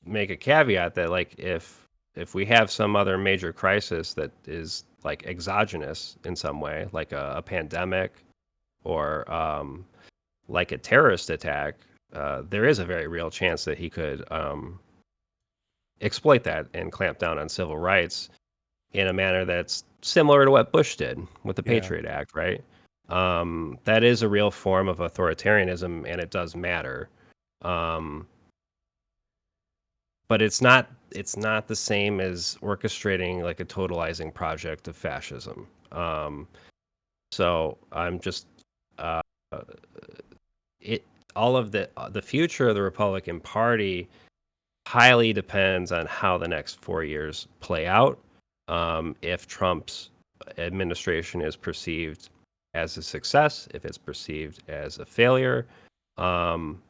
make a caveat that like if we have some other major crisis that is like exogenous in some way, like a pandemic or like a terrorist attack, there is a very real chance that he could exploit that and clamp down on civil rights in a manner that's similar to what Bush did with the Yeah. Patriot Act, right? That is a real form of authoritarianism, and it does matter. Um, but it's not the same as orchestrating like a totalizing project of fascism. So I'm just uh, it all of the future of the Republican Party highly depends on how the next 4 years play out. If Trump's administration is perceived as a success, if it's perceived as a failure, um,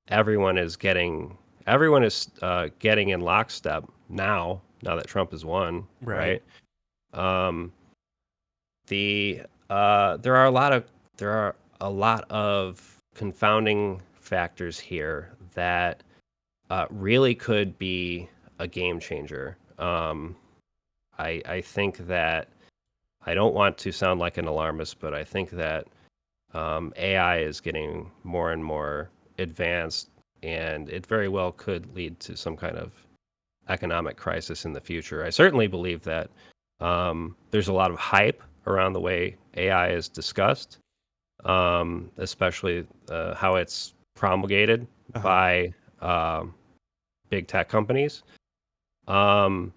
everyone is getting in lockstep now that Trump has won, Right. right? Um, there are a lot of confounding factors here that really could be a game changer. I think that I don't want to sound like an alarmist, but I think that AI is getting more and more advanced, and it very well could lead to some kind of economic crisis in the future. I certainly believe that there's a lot of hype around the way AI is discussed, especially how it's promulgated Uh-huh. by big tech companies. Um,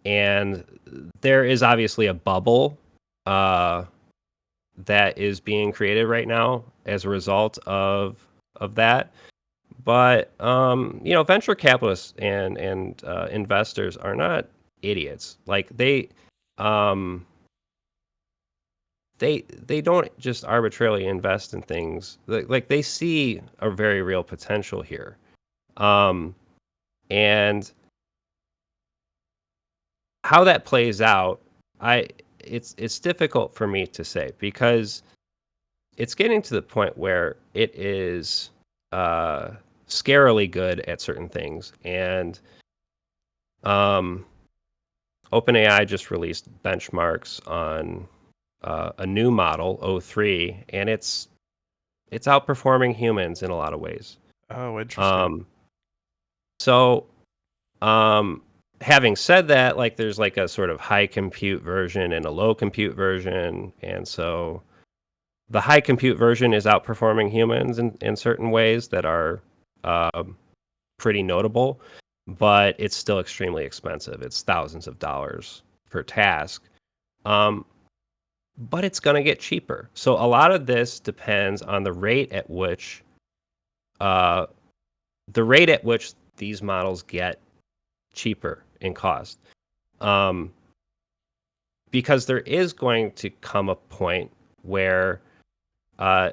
and there is obviously a bubble uh, that is being created right now as a result of that. But venture capitalists and investors are not idiots. Like um, they don't just arbitrarily invest in things. Like they see a very real potential here, um, and how that plays out, it's difficult for me to say because it's getting to the point where it is scarily good at certain things, and um, OpenAI just released benchmarks on a new model, O3, and it's outperforming humans in a lot of ways. Oh, interesting. Um, so, um, having said that, like there's like a sort of high compute version and a low compute version, and so the high compute version is outperforming humans in certain ways that are um, pretty notable, but it's still extremely expensive. It's thousands of dollars per task. Um, but it's going to get cheaper. So a lot of this depends on uh, the rate at which these models get cheaper in cost. Um, because there is going to come a point where uh,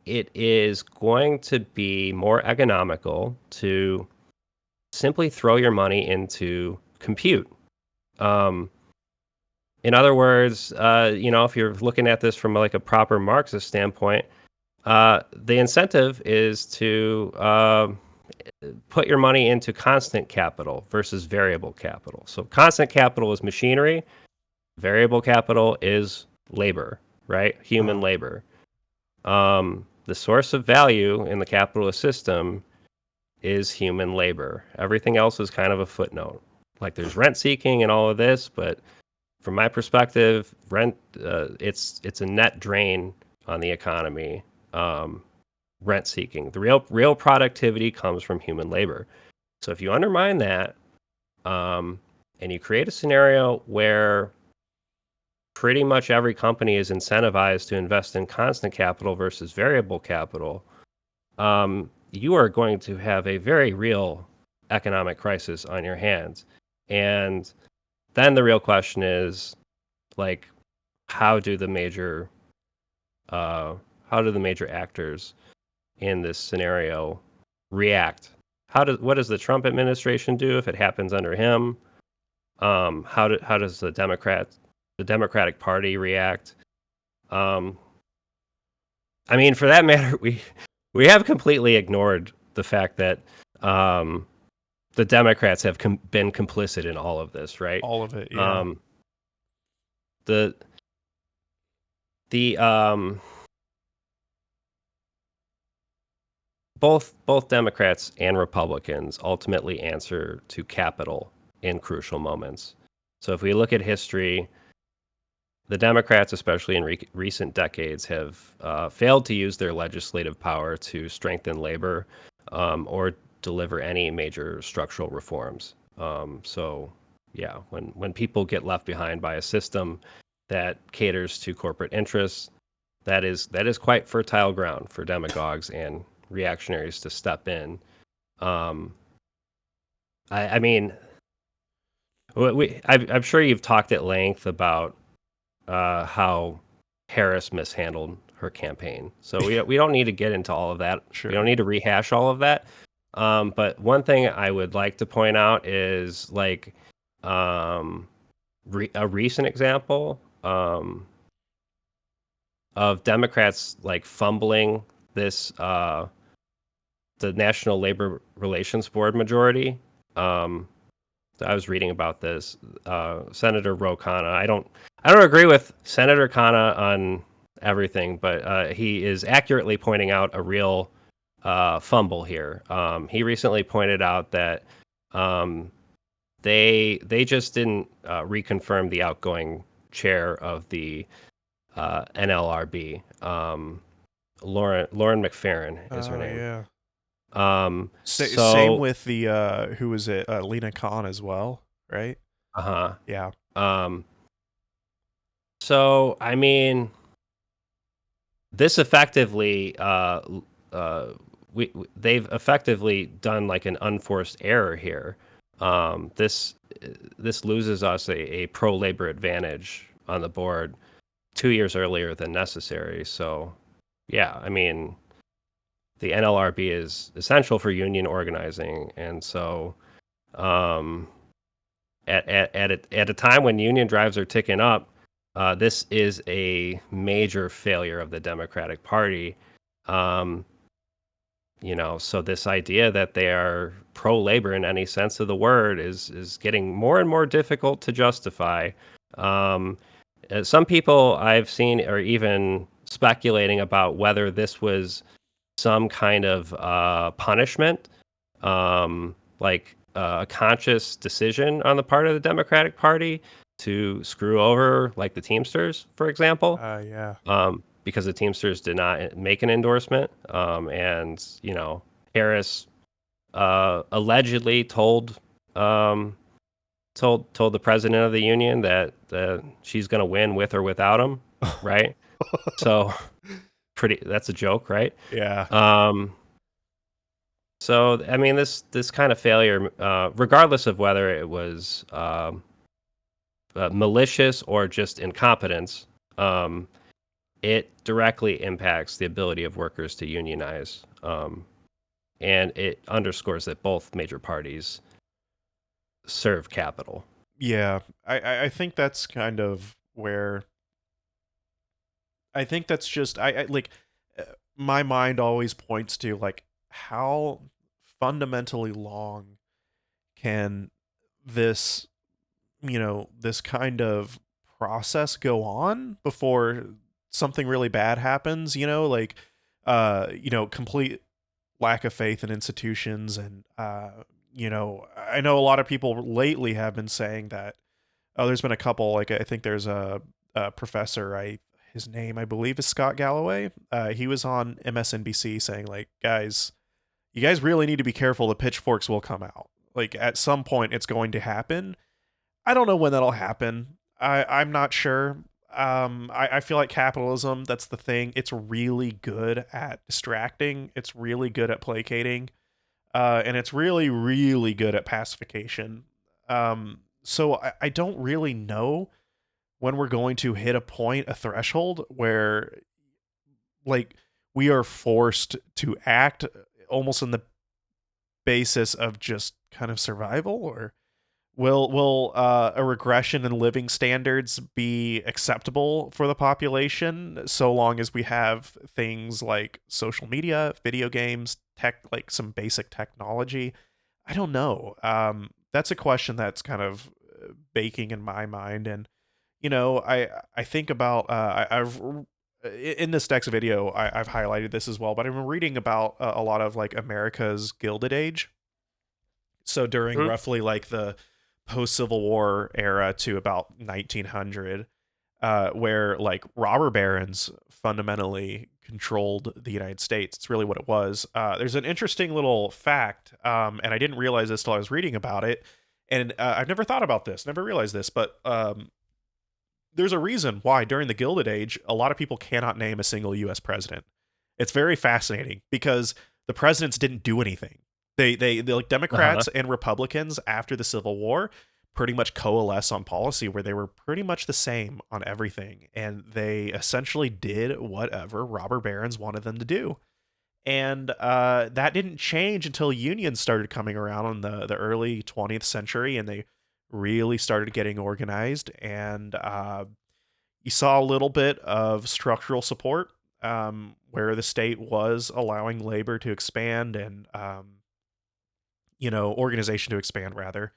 it is going to be more economical to simply throw your money into compute. Um, in other words, if you're looking at this from like a proper Marxist standpoint, the incentive is to put your money into constant capital versus variable capital. So constant capital is machinery, variable capital is labor, right? Human Uh-huh. labor. The source of value in the capitalist system is human labor. Everything else is kind of a footnote. Like there's rent seeking and all of this, but from my perspective, it's a net drain on the economy. Um, Rent seeking. The real productivity comes from human labor. So if you undermine that, and you create a scenario where pretty much every company is incentivized to invest in constant capital versus variable capital, you are going to have a very real economic crisis on your hands. And then the real question is, like, how do the major uh, how do the major actors in this scenario react? What does the Trump administration do if it happens under him? How does the Democratic Party react? Um, I mean, for that matter, we have completely ignored the fact that um, the Democrats have been complicit in all of this, right? All of it, yeah. Um, the the both Democrats and Republicans ultimately answer to capital in crucial moments. So if we look at history, the Democrats, especially in recent decades, have failed to use their legislative power to strengthen labor or deliver any major structural reforms. So, yeah, when people get left behind by a system that caters to corporate interests, that is quite fertile ground for demagogues and reactionaries to step in. Um, I mean, I'm sure you've talked at length about how Harris mishandled her campaign. So we don't need to get into all of that. We don't Sure. need to rehash all of that. But one thing I would like to point out is like um, a recent example of Democrats like fumbling this the National Labor Relations Board majority. Um, I was reading about this. Senator Ro Khanna. I don't agree with Senator Khanna on everything, but he is accurately pointing out a real fumble here. He recently pointed out that um, they just didn't reconfirm the outgoing chair of the NLRB. Lauren McFerrin is her Oh, name. yeah. Same So with the who was it? Lena Khan as well, right? uh-huh. Yeah. Um, so I mean, this effectively they've effectively done like an unforced error here. This loses us a pro labor advantage on the board 2 years earlier than necessary. So yeah, I mean the NLRB is essential for union organizing, and so um, at a time when union drives are ticking up, this is a major failure of the Democratic Party. Um, so this idea that they are pro labor in any sense of the word is getting more and more difficult to justify. Um, some people I've seen are even speculating about whether this was some kind of punishment, like a conscious decision on the part of the Democratic Party to screw over like the Teamsters, for example, Yeah. because the Teamsters did not make an endorsement, and Harris allegedly um, told the president of the union that she's going to win with or without him, right? So pretty that's a joke, right? Yeah. Um, so I mean, this kind of failure, regardless of whether it was malicious or just incompetence, um, it directly impacts the ability of workers to unionize, and it underscores that both major parties serve capital. Yeah. I think that's kind of where I think that's just I like my mind always points to like how fundamentally long can this this kind of process go on before something really bad happens, like complete lack of faith in institutions. And I know a lot of people lately have been saying that, oh, there's been a couple, like I think there's a professor, his name I believe is Scott Galloway. He was on MSNBC saying like, guys, you guys really need to be careful, the pitchforks will come out. Like at some point it's going to happen. I don't know when that'll happen. I'm not sure. I feel like capitalism, that's the thing. It's really good at distracting. It's really good at placating. And it's really, really good at pacification. So I don't really know when we're going to hit a point, a threshold where like we are forced to act almost on the basis of just kind of survival. Or will a regression in living standards be acceptable for the population so long as we have things like social media, video games, tech, like some basic technology? I don't know. That's a question that's kind of baking in my mind. And I think about I've in this next video I've highlighted this as well, but I've been reading about a lot of like America's Gilded Age. So during Mhm. roughly like the post Civil War era to about 1900, where like robber barons fundamentally controlled the United States. It's really what it was. There's an interesting little fact, and I didn't realize this till I was reading about it. And I've never thought about this, never realized this, but there's a reason why during the Gilded Age, a lot of people cannot name a single U.S. president. It's very fascinating because the presidents didn't do anything. They like Uh-huh. Democrats and Republicans after the Civil War pretty much coalesce on policy where they were pretty much the same on everything, and they essentially did whatever robber barons wanted them to do. And that didn't change until unions started coming around in the early 20th century, and they really started getting organized. And you saw a little bit of structural support, where the state was allowing labor to expand and organization to expand rather.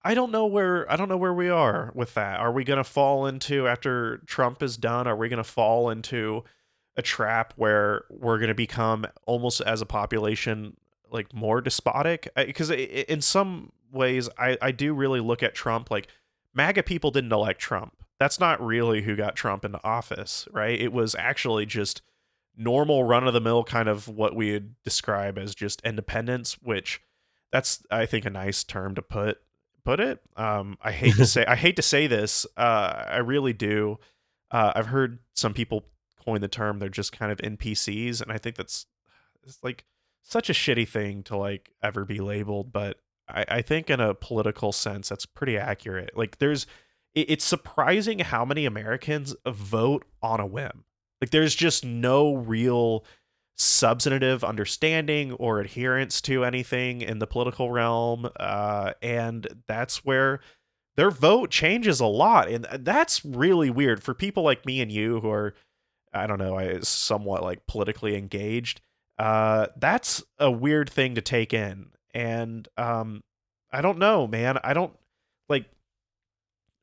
I don't know where we are with that. Are we going to fall into, after Trump is done, are we going to fall into a trap where we're going to become almost as a population like more despotic? Because in some ways I do really look at Trump like MAGA people didn't elect Trump. That's not really who got Trump into office, right? It was actually just normal run of the mill kind of what we would describe as just independence, which that's I think a nice term to put it. I hate to say this. I really do. I've heard some people coin the term they're just kind of NPCs, and I think that's it's like such a shitty thing to like ever be labeled. But I think in a political sense, that's pretty accurate. Like it's surprising how many Americans vote on a whim. Like there's just no real substantive understanding or adherence to anything in the political realm, and that's where their vote changes a lot, and that's really weird for people like me and you who are, I don't know, somewhat like politically engaged. That's a weird thing to take in. And I don't know, man. I don't like,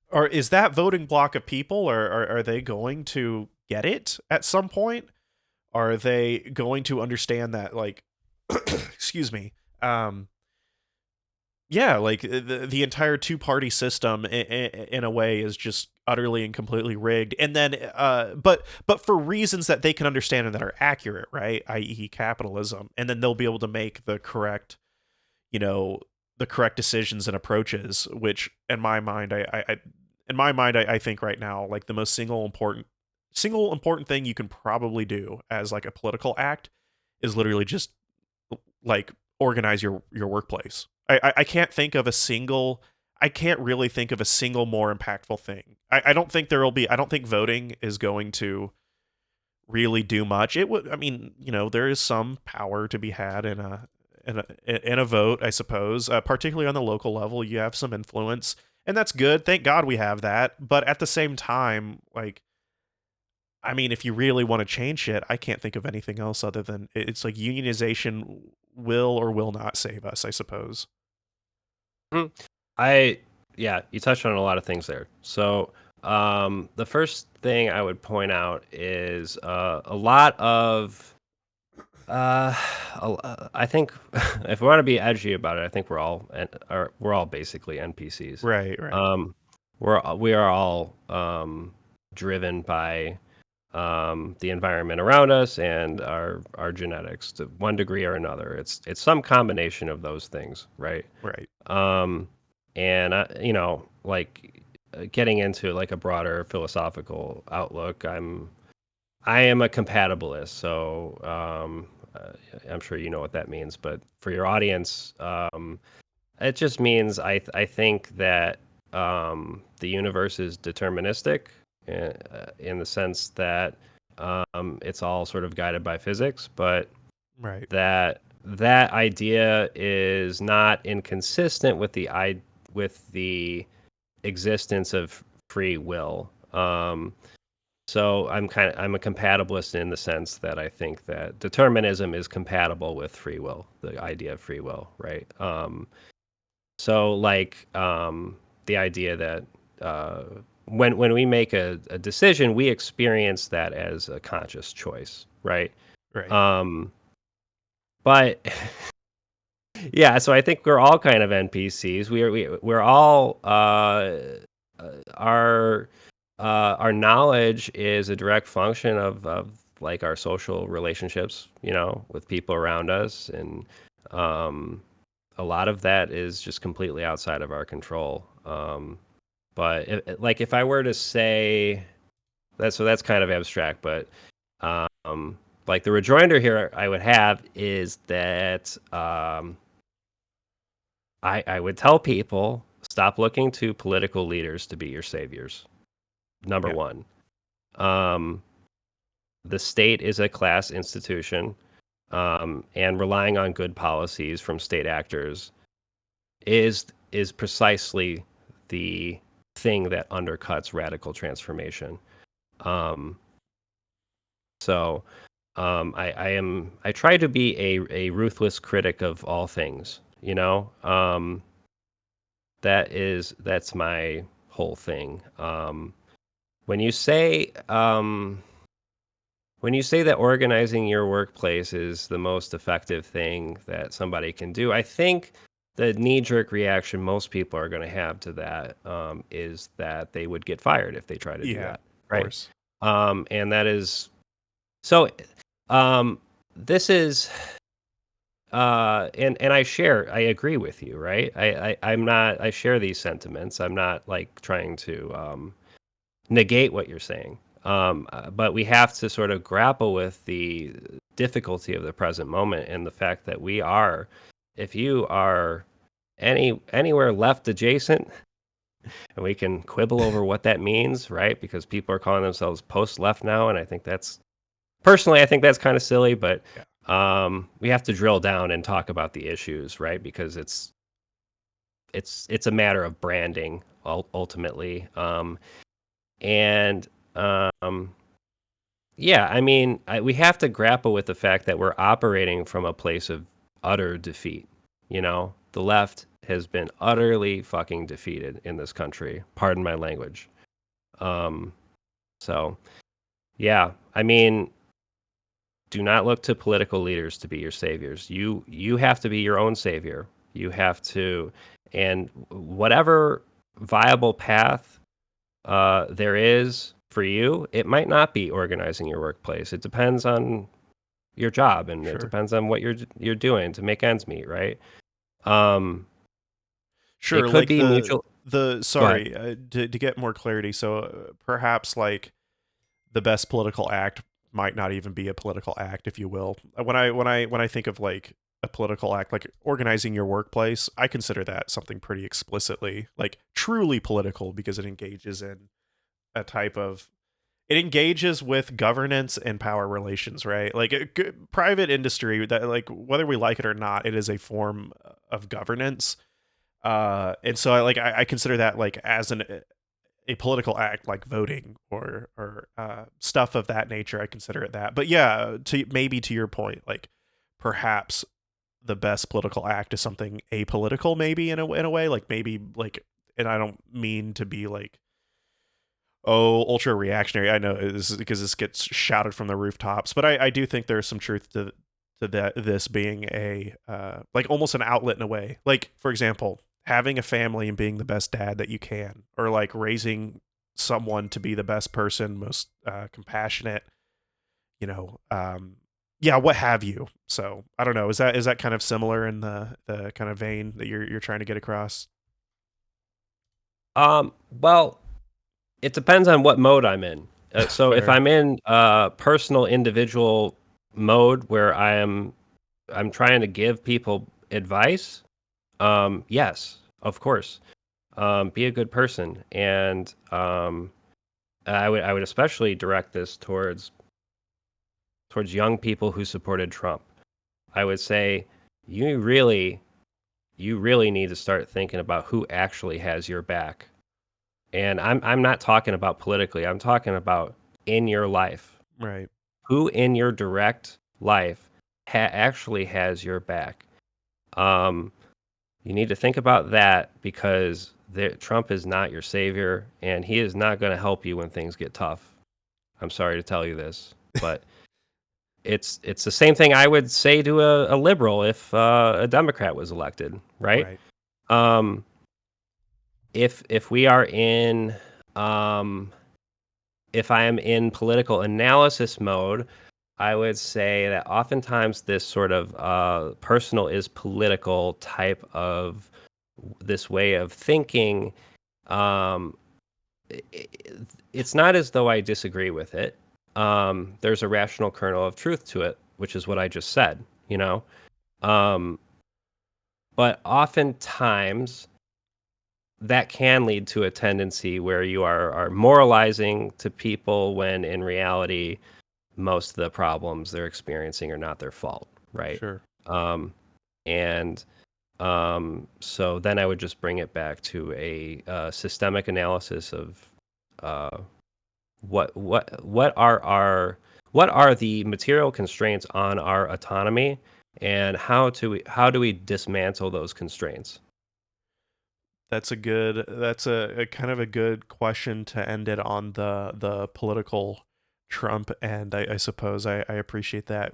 or is that voting block of people, or are they going to get it at some point? Are they going to understand that, like, excuse me, um, yeah, like the entire two party system in a way is just utterly and completely rigged, and then but for reasons that they can understand and that are accurate, right? I.e., capitalism, and then they'll be able to make the correct, you know, the correct decisions and approaches. Which, in my mind, I think right now, like the most single important thing you can probably do as like a political act is literally just like organize your workplace. I can't think of a single. I can't really think of a single more impactful thing. I don't think there will be. I don't think voting is going to really do much. It would. I mean, there is some power to be had in a vote, I suppose. Particularly on the local level, you have some influence, and that's good. Thank God we have that. But at the same time, like, I mean, if you really want to change shit, I can't think of anything else other than it's like unionization will or will not save us, I suppose. Mhm. I Yeah, you touched on a lot of things there. So, the first thing I would point out is a lot of uh, I think if we want to be edgy about it, I think we're all basically NPCs. Right, right, Um, we are all driven by the environment around us and our genetics to one degree or another. It's some combination of those things, right? right. Um, and like getting into like a broader philosophical outlook, I am a compatibilist, so I'm sure you know what that means. But for your audience, it just means I think that the universe is deterministic in the sense that it's all sort of guided by physics, but Right. that idea is not inconsistent with with the existence of free will. So I'm a compatibilist in the sense that I think that determinism is compatible with free will, the idea of free will, right? So like the idea that uh, when we make a decision, we experience that as a conscious choice, right? Right. Um, but yeah, so I think we're all kind of NPCs. We're all our our knowledge is a direct function of like our social relationships, with people around us, and um, a lot of that is just completely outside of our control. But like if I were to say that, so that's kind of abstract, but like the rejoinder here I would have is that I would tell people stop looking to political leaders to be your saviors. Number Yeah. one, um, the state is a class institution, and relying on good policies from state actors is precisely the thing that undercuts radical transformation. Um, so I try to be a ruthless critic of all things. That's my whole thing. When you say when you say that organizing your workplace is the most effective thing that somebody can do, I think the knee-jerk reaction most people are going to have to that is that they would get fired if they try to do Yeah. that, Of right? course. And that is so. Um, this is and I agree with you, right? I'm not. I share these sentiments. I'm not like trying to negate what you're saying. But we have to sort of grapple with the difficulty of the present moment and the fact that if you are anywhere left adjacent, and we can quibble over what that means, right? Because people are calling themselves post left now, and I think that's kind of silly, but Yeah. we have to drill down and talk about the issues, right? Because it's a matter of branding ultimately. And Yeah, I mean, we have to grapple with the fact that we're operating from a place of utter defeat. The left has been utterly fucking defeated in this country. Pardon my language. Um, so yeah, I mean, do not look to political leaders to be your saviors. You have to be your own savior. You have to, and whatever viable path there is for you, it might not be organizing your workplace. It depends on your job, and it Sure. depends on what you're doing to make ends meet, right? Um, it Sure, could like be mutual. the Go ahead. sorry, to get more clarity. So perhaps like the best political act might not even be a political act, if you will. When I think of like a political act, like organizing your workplace, I consider that something pretty explicitly like truly political because it engages in a type of it engages with governance and power relations, right? Like private industry, that like whether we like it or not, it is a form of governance. And so I consider that like as a political act, like voting or stuff of that nature. I consider it that. But yeah, to maybe to your point, like perhaps the best political act is something apolitical, maybe in a way, like maybe like, and I don't mean to be like, oh, ultra reactionary. I know this is because this gets shouted from the rooftops, but I do think there's some truth to that, this being a like almost an outlet in a way. Like for example, having a family and being the best dad that you can, or like raising someone to be the best person, most compassionate, you know, yeah, what have you. So I don't know. Is that kind of similar in the kind of vein that you're trying to get across? Well, it depends on what mode I'm in. So if Fair. I'm in personal individual mode where I'm trying to give people advice, yes, of course. Be a good person, and I would especially direct this towards young people who supported Trump. I would say you really you really need to start thinking about who actually has your back. And I'm not talking about politically. I'm talking about in your life. Right. Who in your direct life actually has your back? Um, you need to think about that because Trump is not your savior, and he is not going to help you when things get tough. I'm sorry to tell you this, but it's the same thing I would say to a liberal if a Democrat was elected, right? Right. Um, if we are in um, if I am in political analysis mode, I would say that oftentimes this sort of personal is political type of this way of thinking, um, i- i- it's not as though I disagree with it. There's a rational kernel of truth to it, which is what I just said, you know? Um, but oftentimes that can lead to a tendency where you are moralizing to people when in reality most of the problems they're experiencing are not their fault, right? Sure. Um, and so then I would just bring it back to a systemic analysis of uh, what are the material constraints on our autonomy, and how do we dismantle those constraints? That's a kind of a good question to end it on the political Trump, and I suppose I appreciate that.